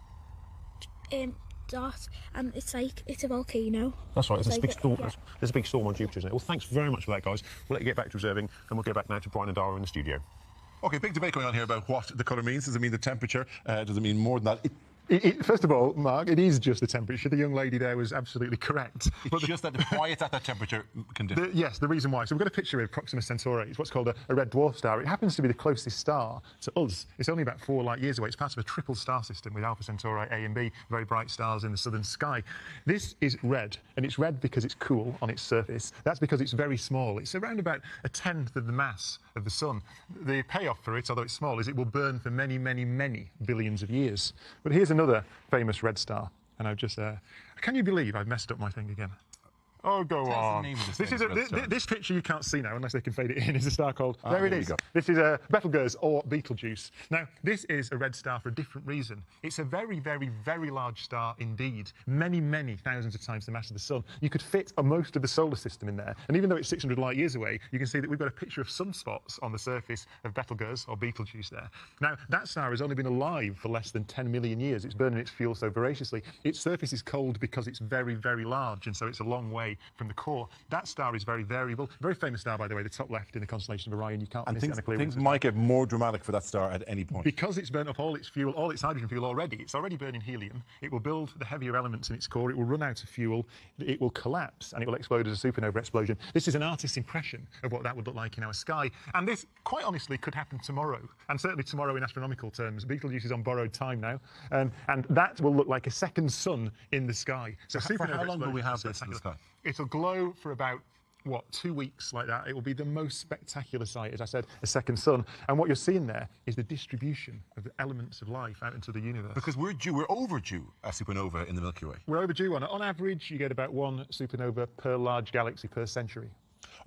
dot, and it's like it's a volcano. That's right, there's a big storm. Yeah. There's a big storm on Jupiter, isn't it? Well, thanks very much for that, guys. We'll let you get back to observing, and we'll go back now to Brian and Dara in the studio. Okay, big debate going on here about what the colour means. Does it mean the temperature? Does it mean more than that? First of all, Mark, it is just the temperature. The young lady there was absolutely correct. It's just that why it's at that temperature can differ. Yes, the reason why. So we've got a picture of Proxima Centauri. It's what's called a red dwarf star. It happens to be the closest star to us. It's only about 4 light years away. It's part of a triple star system with Alpha Centauri A and B, very bright stars in the southern sky. This is red, and it's red because it's cool on its surface. That's because it's very small. It's around about a tenth of the mass of the sun. The payoff for it, although it's small, is it will burn for many, many, many billions of years. But here's another famous red star, and I've just can you believe I've messed up my thing again? Oh, go on. This picture you can't see now unless they can fade it in. Is a star called... there it is. This is Betelgeuse or Betelgeuse. Now, this is a red star for a different reason. It's a very, very, very large star indeed. Many, many thousands of times the mass of the sun. You could fit most of the solar system in there. And even though it's 600 light years away, you can see that we've got a picture of sunspots on the surface of Betelgeuse or Betelgeuse there. Now, that star has only been alive for less than 10 million years. It's burning its fuel so voraciously. Its surface is cold because it's very, very large, and so it's a long way from the core. That star is very variable. Very famous star, by the way, the top left in the constellation of Orion. You can't miss it on a clear things might get more dramatic for that star at any point. Because it's burnt up all its fuel, all its hydrogen fuel already. It's already burning helium. It will build the heavier elements in its core. It will run out of fuel. It will collapse, and it will explode as a supernova explosion. This is an artist's impression of what that would look like in our sky. And this, quite honestly, could happen tomorrow. And certainly tomorrow in astronomical terms. Betelgeuse is on borrowed time now. And that will look like a second sun in the sky. So for how long will we have this in the sky? It'll glow for about, 2 weeks like that. It will be the most spectacular sight, as I said, a second sun. And what you're seeing there is the distribution of the elements of life out into the universe. Because we're overdue a supernova in the Milky Way. We're overdue one. On average, you get about 1 supernova per large galaxy per century.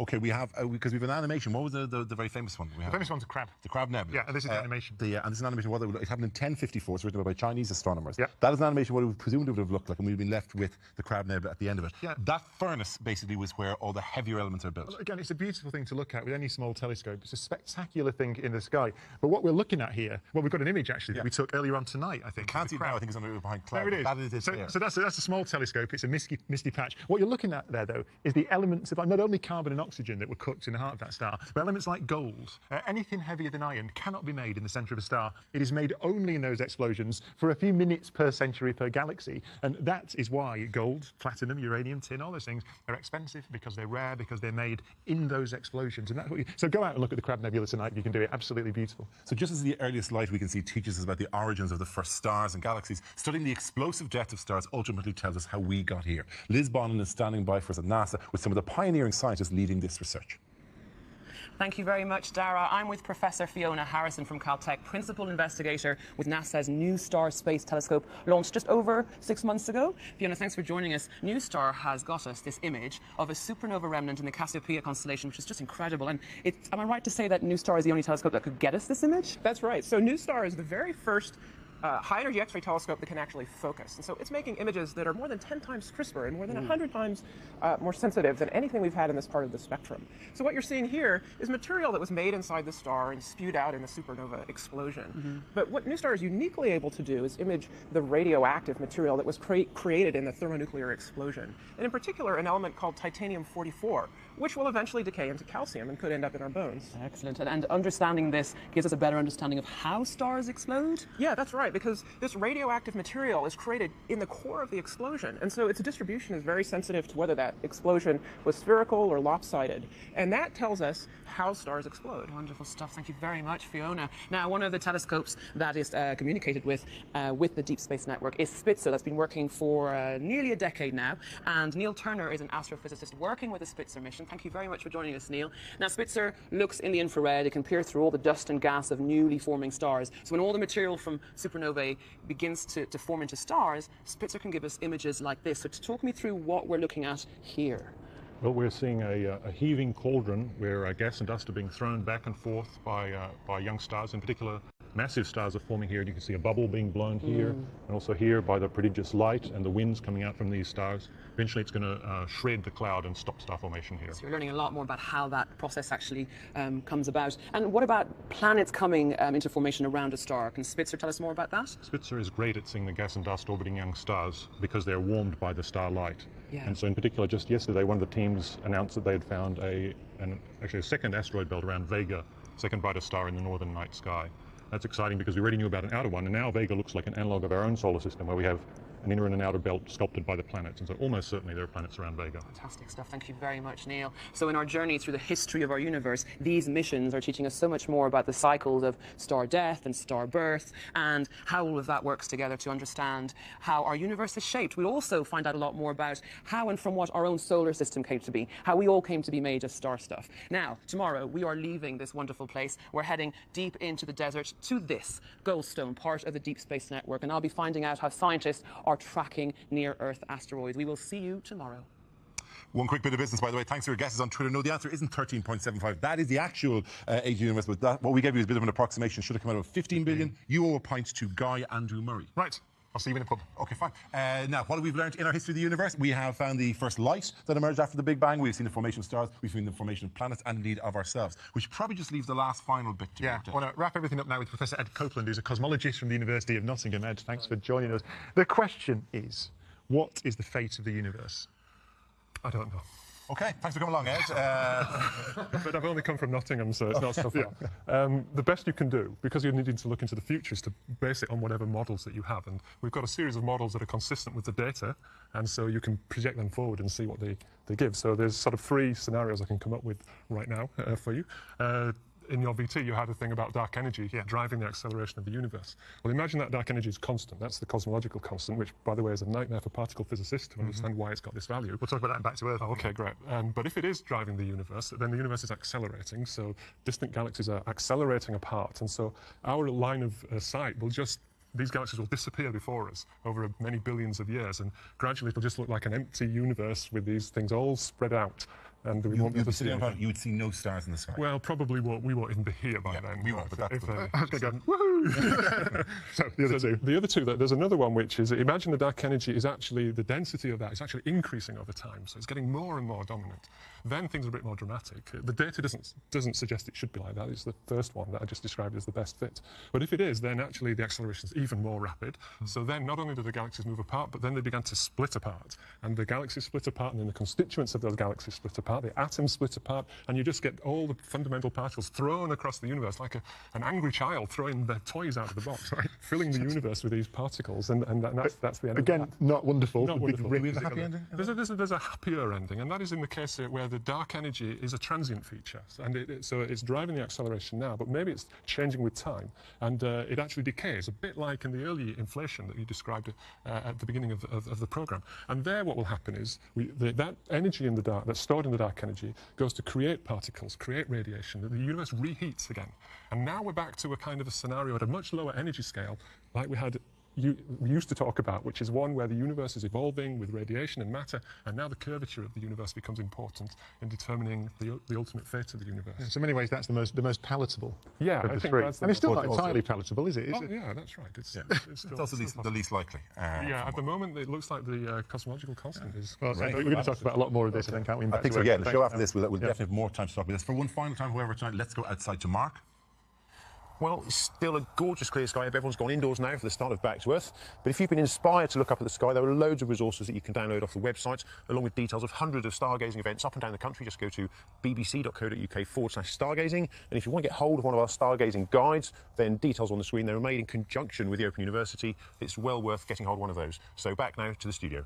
Okay, we have because we have an animation. What was the very famous one? The famous one's a crab. The Crab Nebula. Yeah, and this is the animation. And this is an animation. It happened in 1054. It's written by Chinese astronomers. Yeah. That is an animation. What it presumably would have looked like, and we've been left with the Crab Nebula at the end of it. Yeah. That furnace basically was where all the heavier elements are built. Well, again, it's a beautiful thing to look at with any small telescope. It's a spectacular thing in the sky. But what we're looking at here, well, we've got an image actually that we took earlier on tonight. I think. You can't see it now. I think it's behind cloud. There it is. That is it. So that's a small telescope. It's a misty patch. What you're looking at there, though, is the elements of not only carbon and oxygen that were cooked in the heart of that star, but elements like gold. Anything heavier than iron cannot be made in the centre of a star. It is made only in those explosions for a few minutes per century per galaxy, and that is why gold, platinum, uranium, tin, all those things are expensive, because they're rare, because they're made in those explosions. And that's what so go out and look at the Crab Nebula tonight. You can do it. Absolutely beautiful. So just as the earliest light we can see teaches us about the origins of the first stars and galaxies, studying the explosive death of stars ultimately tells us how we got here. Liz Bonin is standing by for us at NASA with some of the pioneering scientists leading this research. Thank you very much, Dara. I'm with Professor Fiona Harrison from Caltech, principal investigator with NASA's New Star Space Telescope, launched just over 6 months ago. Fiona, thanks for joining us. New Star has got us this image of a supernova remnant in the Cassiopeia constellation, which is just incredible. And am I right to say that New Star is the only telescope that could get us this image? That's right. So New Star is the very first high-energy X-ray telescope that can actually focus. And so it's making images that are more than 10 times crisper and more than 100 times more sensitive than anything we've had in this part of the spectrum. So what you're seeing here is material that was made inside the star and spewed out in a supernova explosion. But what New Star is uniquely able to do is image the radioactive material that was created in the thermonuclear explosion. And in particular, an element called titanium-44, which will eventually decay into calcium and could end up in our bones. Excellent. And understanding this gives us a better understanding of how stars explode? Yeah, that's right. because this radioactive material is created in the core of the explosion. And so its distribution is very sensitive to whether that explosion was spherical or lopsided. And that tells us how stars explode. Wonderful stuff. Thank you very much, Fiona. Now, one of the telescopes that is communicated with the Deep Space Network is Spitzer. That's been working for nearly a decade now. And Neil Turner is an astrophysicist working with the Spitzer mission. Thank you very much for joining us, Neil. Now, Spitzer looks in the infrared. It can peer through all the dust and gas of newly forming stars. So when all the material from supernovae begins to form into stars, Spitzer can give us images like this. So to talk me through what we're looking at here. Well, we're seeing a heaving cauldron where gas and dust are being thrown back and forth by young stars. In particular, massive stars are forming here. You can see a bubble being blown here, and also here by the prodigious light and the winds coming out from these stars. Eventually, it's going to shred the cloud and stop star formation here. So you're learning a lot more about how that process actually comes about. And what about planets coming into formation around a star? Can Spitzer tell us more about that? Spitzer is great at seeing the gas and dust orbiting young stars because they're warmed by the starlight. Yeah. And so in particular, just yesterday, one of the teams announced that they had found actually a second asteroid belt around Vega, second brightest star in the northern night sky. That's exciting because we already knew about an outer one, and now Vega looks like an analog of our own solar system where we have an inner and an outer belt sculpted by the planets, and so almost certainly there are planets around Vega. Fantastic stuff. Thank you very much, Neil. So in our journey through the history of our universe, these missions are teaching us so much more about the cycles of star death and star birth and how all of that works together to understand how our universe is shaped. We'll also find out a lot more about how and from what our own solar system came to be, how we all came to be made of star stuff. Now, tomorrow, we are leaving this wonderful place. We're heading deep into the desert to this Goldstone, part of the Deep Space Network, and I'll be finding out how scientists are tracking near-Earth asteroids. We will see you tomorrow. One quick bit of business, by the way. Thanks for your guesses on Twitter. No, the answer isn't 13.75. That is the actual age of the universe, but what we gave you is a bit of an approximation. Should have come out of 15 billion. You owe a pint to Guy Andrew Murray. Right. I'll see you in a pub. Okay, fine. Now, what have we learned in our history of the universe? We have found the first light that emerged after the Big Bang. We've seen the formation of stars. We've seen the formation of planets and indeed of ourselves, which probably just leaves the last final bit to I want to wrap everything up now with Professor Ed Copeland, who's a cosmologist from the University of Nottingham. Ed, thanks for joining us. The question is, what is the fate of the universe? I don't know. Okay, thanks for coming along, Ed. But I've only come from Nottingham, so it's not so far. The best you can do, because you're needing to look into the future, is to base it on whatever models that you have. And we've got a series of models that are consistent with the data, and so you can project them forward and see what they give. So there's sort of 3 scenarios I can come up with right now for you. In your VT, you had a thing about dark energy driving the acceleration of the universe. Well, imagine that dark energy is constant. That's the cosmological constant, which, by the way, is a nightmare for particle physicists to understand why it's got this value. We'll talk about that in Back to Earth. Oh, okay, great. But if it is driving the universe, then the universe is accelerating, so distant galaxies are accelerating apart, and so our line of sight will just... These galaxies will disappear before us over many billions of years, and gradually it'll just look like an empty universe with these things all spread out. And we won't be able to see anything. You would see no stars in the sky. Well, probably we won't even be here by then. We won't, but that's I was going to go, woohoo! So the other two, there's another one which is, imagine the dark energy is actually, the density of that is actually increasing over time, so it's getting more and more dominant. Then things are a bit more dramatic. The data doesn't suggest it should be like that. It's the first one that I just described as the best fit. But if it is, then actually the acceleration is even more rapid. So then not only do the galaxies move apart, but then they began to split apart. And the galaxies split apart, and then the constituents of those galaxies split apart, the atoms split apart, and you just get all the fundamental particles thrown across the universe like an angry child throwing their toys out of the box, right? Filling the universe with these particles, and that's the end. Again, not wonderful. Not wonderful. Do we have a happy ending? There's a happier ending, and that is in the case where the dark energy is a transient feature, and so it's driving the acceleration now, but maybe it's changing with time, and it actually decays, a bit like in the early inflation that you described at the beginning of the program. And there, what will happen is that energy in the dark, that's stored in the dark energy, goes to create particles, create radiation, the universe reheats again. And now we're back to a kind of a scenario at a much lower energy scale, like we used to talk about, which is one where the universe is evolving with radiation and matter, and now the curvature of the universe becomes important in determining the ultimate fate of the universe. Yeah, so in many ways, that's the most palatable. Yeah, of I the think 3. that's and it's still not also entirely palatable, is it? Yeah, that's right. It's also the least likely. At the moment, it looks like the cosmological constant is. Well, we're going to talk about a lot more of this, then, can't we? I think so. Yeah, the show after this, we'll definitely have more time to talk about this. For one final time, however, tonight, let's go outside to Mark. Well, it's still a gorgeous clear sky. Everyone's gone indoors now for the start of Back to Earth. But if you've been inspired to look up at the sky, there are loads of resources that you can download off the website, along with details of hundreds of stargazing events up and down the country. Just go to bbc.co.uk/stargazing. And if you want to get hold of one of our stargazing guides, then details on the screen. They were made in conjunction with the Open University. It's well worth getting hold of one of those. So back now to the studio.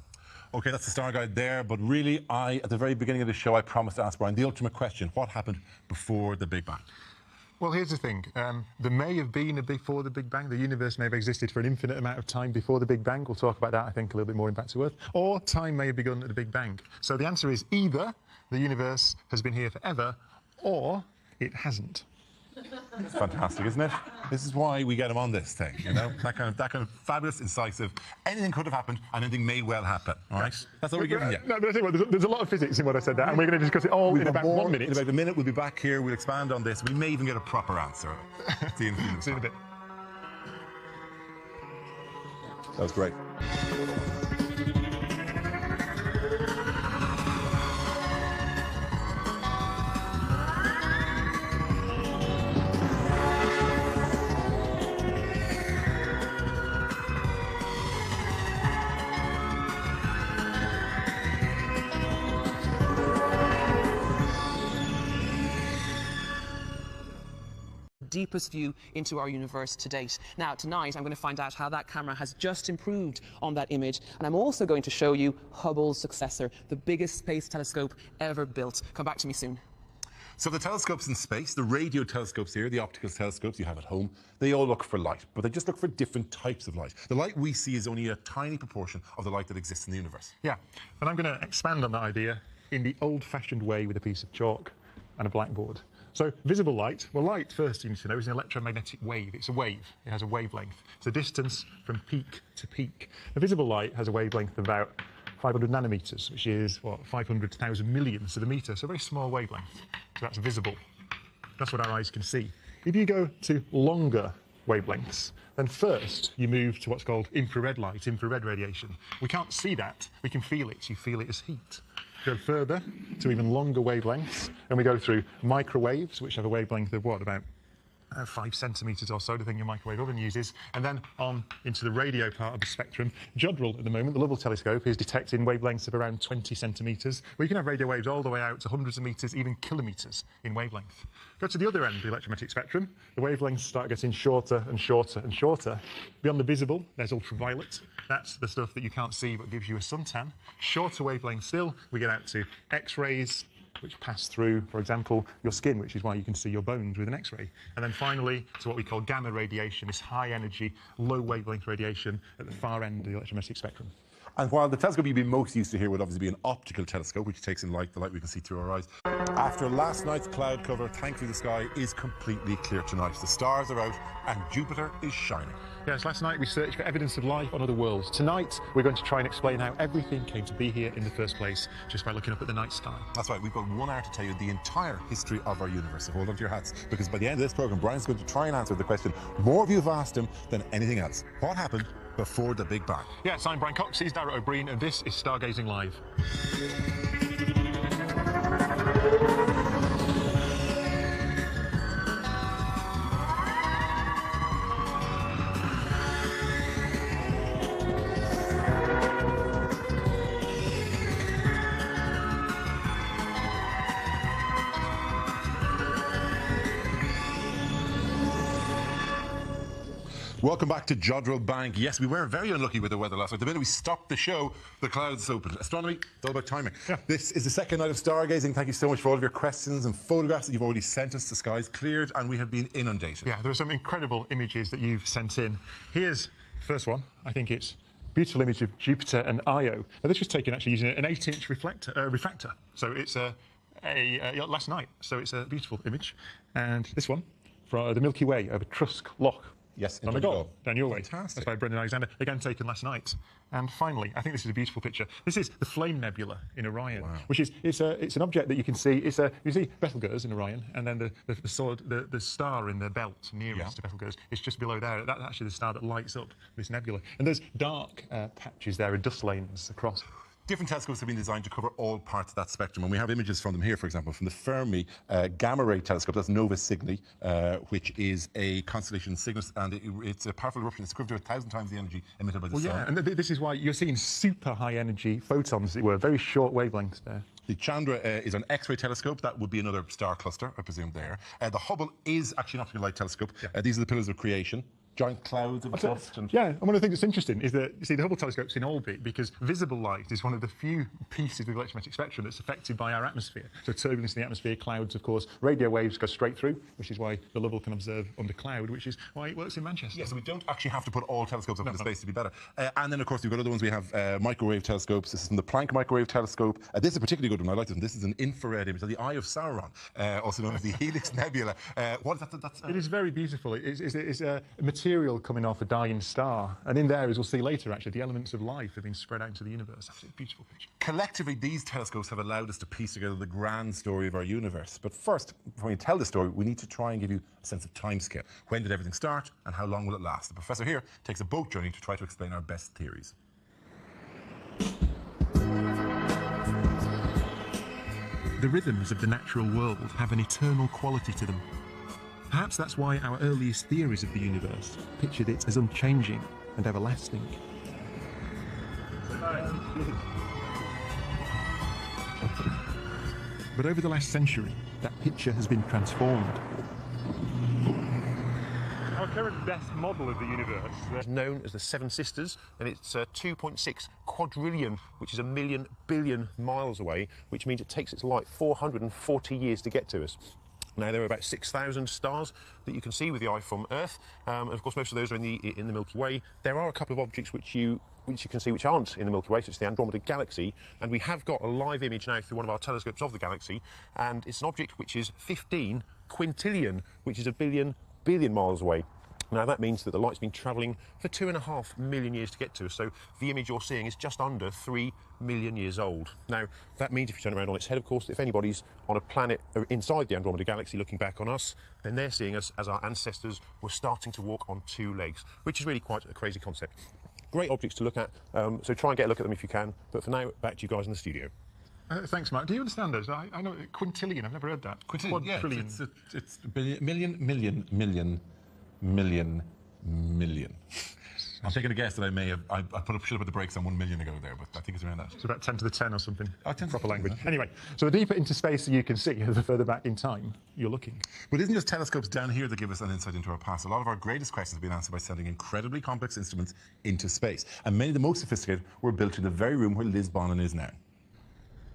OK, that's the star guide there. But really, at the very beginning of the show, I promised to ask Brian the ultimate question. What happened before the Big Bang? Well, here's the thing. There may have been a before the Big Bang. The universe may have existed for an infinite amount of time before the Big Bang. We'll talk about that, I think, a little bit more in Back to Earth. Or time may have begun at the Big Bang. So the answer is either the universe has been here forever, or it hasn't. It's fantastic, isn't it? This is why we get him on this thing, you know? that kind of fabulous, incisive. Anything could have happened, and anything may well happen, all right? That's what we're giving you. No, but I tell you what, there's a lot of physics in what I said there, and we're going to discuss it all in about 1 minute. In about a minute, we'll be back here, we'll expand on this. We may even get a proper answer. See you in a bit. That was great. Deepest view into our universe to date. Now, tonight, I'm going to find out how that camera has just improved on that image, and I'm also going to show you Hubble's successor, the biggest space telescope ever built. Come back to me soon. So the telescopes in space, the radio telescopes here, the optical telescopes you have at home, they all look for light, but they just look for different types of light. The light we see is only a tiny proportion of the light that exists in the universe. Yeah, and I'm going to expand on that idea in the old-fashioned way with a piece of chalk and a blackboard. So, visible light. Well, light, first you need to know, is an electromagnetic wave. It's a wave. It has a wavelength. It's a distance from peak to peak. A visible light has a wavelength of about 500 nanometers, which is, what, 500,000 millionths of a meter. So a very small wavelength. So that's visible. That's what our eyes can see. If you go to longer wavelengths, then first you move to what's called infrared light, infrared radiation. We can't see that. We can feel it. You feel it as heat. Go further to even longer wavelengths, and we go through microwaves, which have a wavelength of what, about 5 centimetres or so, the thing your microwave oven uses, and then on into the radio part of the spectrum. Jodrell, at the moment, the Lovell telescope, is detecting wavelengths of around 20 centimetres. We can have radio waves all the way out to hundreds of metres, even kilometres in wavelength. Go to the other end of the electromagnetic spectrum, the wavelengths start getting shorter and shorter and shorter. Beyond the visible, there's ultraviolet. That's the stuff that you can't see but gives you a suntan. Shorter wavelengths still, we get out to X-rays, which pass through, for example, your skin, which is why you can see your bones with an X-ray. And then finally, to what we call gamma radiation, this high-energy, low-wavelength radiation at the far end of the electromagnetic spectrum. And while the telescope you'd be most used to here would obviously be an optical telescope, which takes in light, the light we can see through our eyes. After last night's cloud cover, thankfully the sky is completely clear tonight. The stars are out and Jupiter is shining. Yes, last night we searched for evidence of life on other worlds. Tonight, we're going to try and explain how everything came to be here in the first place, just by looking up at the night sky. That's right, we've got 1 hour to tell you the entire history of our universe. So hold on to your hats, because by the end of this programme, Brian's going to try and answer the question more of you have asked him than anything else. What happened before the Big Bang? Yes, I'm Brian Cox, he's Darragh O'Brien, and this is Stargazing Live. Welcome back to Jodrell Bank. Yes, we were very unlucky with the weather last night. The minute we stopped the show, the clouds opened. Astronomy, it's all about timing. Yeah. This is the second night of stargazing. Thank you so much for all of your questions and photographs that you've already sent us. The sky's cleared and we have been inundated. Yeah, there are some incredible images that you've sent in. Here's the first one. I think it's a beautiful image of Jupiter and Io. Now, this was taken actually using an 8-inch refractor. So it's last night. So it's a beautiful image. And this one, from the Milky Way over Trusk Loch. Yes, on the Gulf, down your way. Fantastic. That's by Brendan Alexander, again taken last night. And finally, I think this is a beautiful picture. This is the Flame Nebula in Orion, which is it's an object that you can see. You see Betelgeuse in Orion, and then the star in the belt nearest to Betelgeuse is just below there. That's actually the star that lights up this nebula. And there's dark patches there, dust lanes across. Different telescopes have been designed to cover all parts of that spectrum, and we have images from them here, for example, from the Fermi Gamma Ray Telescope. That's Nova Cygni, which is a constellation in Cygnus, and it's a powerful eruption. It's equivalent to 1,000 times the energy emitted by the sun. Yeah, and this is why you're seeing super high energy photons, as it were, very short wavelengths there. The Chandra is an X-ray telescope. That would be another star cluster, I presume, there. The Hubble is actually an optical light telescope. These are the pillars of creation. Giant clouds of dust. Yeah, and one of the things that's interesting is that, you see, the Hubble telescope's in orbit because visible light is one of the few pieces of the electromagnetic spectrum that's affected by our atmosphere. So turbulence in the atmosphere, clouds, of course, radio waves go straight through, which is why the Lovell can observe under cloud, which is why it works in Manchester. Yes, so we don't actually have to put all telescopes up into space to be better. And then, of course, we've got other ones. We have microwave telescopes. This is from the Planck microwave telescope. This is a particularly good one. I like this one. This is an infrared image of the Eye of Sauron, also known as the Helix Nebula. What is that? It is very beautiful. It's a material coming off a dying star. And in there, as we'll see later, actually, the elements of life have been spread out into the universe. Absolutely beautiful picture. Collectively, these telescopes have allowed us to piece together the grand story of our universe. But first, before we tell the story, we need to try and give you a sense of timescale. When did everything start, and how long will it last? The professor here takes a boat journey to try to explain our best theories. The rhythms of the natural world have an eternal quality to them. Perhaps that's why our earliest theories of the universe pictured it as unchanging and everlasting. But over the last century, that picture has been transformed. Our current best model of the universe is known as the Seven Sisters, and it's 2.6 quadrillion, which is 1,000,000 billion miles away, which means it takes its light 440 years to get to us. Now, there are about 6,000 stars that you can see with the eye from Earth, and of course most of those are in the Milky Way. There are a couple of objects which you can see which aren't in the Milky Way, so it's the Andromeda Galaxy, and we have got a live image now through one of our telescopes of the galaxy, and it's an object which is 15 quintillion, which is 1 billion miles away. Now, that means that the light's been travelling for 2.5 million years to get to us, so the image you're seeing is just under 3 million years old. Now, that means, if you turn it around on its head, of course, if anybody's on a planet inside the Andromeda Galaxy looking back on us, then they're seeing us as our ancestors were starting to walk on 2 legs, which is really quite a crazy concept. Great objects to look at, so try and get a look at them if you can, but for now, back to you guys in the studio. Thanks, Mark. Do you understand those? I know quintillion, I've never heard that. Quintillion, Quadrillion. Yeah, it's million. I'm taking a guess that I should have put the brakes on 1 million ago there, but I think it's around that. It's about 10 to the 10 or something. 10 proper language. Anyway, so the deeper into space you can see, the further back in time you're looking. But it isn't just telescopes down here that give us an insight into our past. A lot of our greatest questions have been answered by sending incredibly complex instruments into space. And many of the most sophisticated were built in the very room where Liz Bonin is now.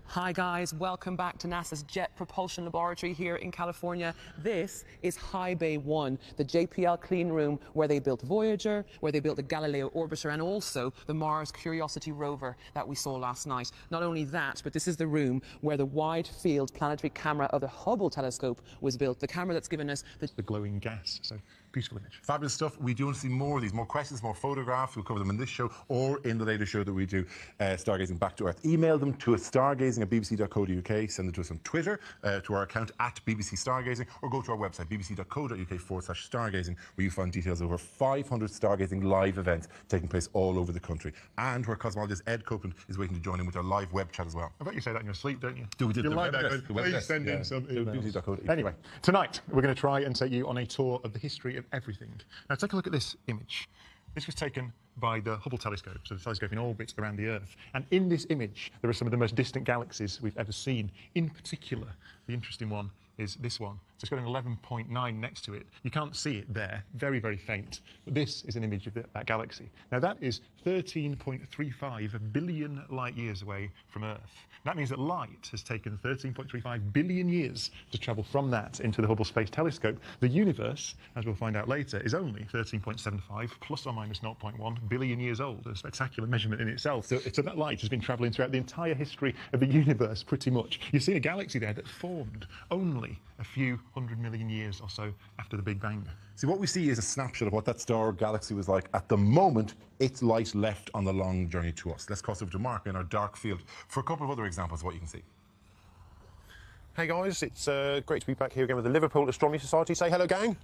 Hi guys, welcome back to NASA's Jet Propulsion Laboratory here in California. This is High Bay 1, the JPL clean room where they built Voyager, where they built the Galileo orbiter, and also the Mars Curiosity rover that we saw last night. Not only that, but this is the room where the wide field planetary camera of the Hubble telescope was built, the camera that's given us the glowing gas. So beautiful image. Fabulous stuff. We do want to see more of these, more questions, more photographs. We'll cover them in this show or in the later show that we do, Stargazing Back to Earth. Email them to stargazing@bbc.co.uk. Send them to us on Twitter, to our account @BBC Stargazing, or go to our website, bbc.co.uk/stargazing, where you find details of over 500 Stargazing live events taking place all over the country, and where cosmologist Ed Copeland is waiting to join in with our live web chat as well. I bet you say that in your sleep, don't you? Do we do you the like web that? desk, the web Please desk, send yeah. in some emails. bbc.co.uk. Anyway, tonight we're going to try and take you on a tour of the history of everything. Now, take a look at this image. This was taken by the Hubble telescope, so the telescope in orbit around the Earth. And in this image, there are some of the most distant galaxies we've ever seen. In particular, the interesting one is this one. So it's got an 11.9 next to it. You can't see it there, very, very faint. But this is an image of that galaxy. Now, that is 13.35 billion light years away from Earth. That means that light has taken 13.35 billion years to travel from that into the Hubble Space Telescope. The universe, as we'll find out later, is only 13.75 plus or minus 0.1 billion years old. A spectacular measurement in itself. So that light has been travelling throughout the entire history of the universe, pretty much. You've seen a galaxy there that formed only a few 100 million years or so after the Big Bang. See, what we see is a snapshot of what that star galaxy was like at the moment its light left on the long journey to us. Let's cross over to Mark in our dark field for a couple of other examples of what you can see. Hey guys, it's great to be back here again with the Liverpool Astronomy Society. Say hello, gang.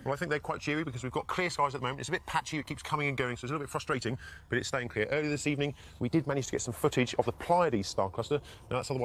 Well, I think they're quite cheery because we've got clear skies at the moment. It's a bit patchy, it keeps coming and going, so it's a little bit frustrating, but it's staying clear. Earlier this evening, we did manage to get some footage of the Pleiades star cluster. Now, that's otherwise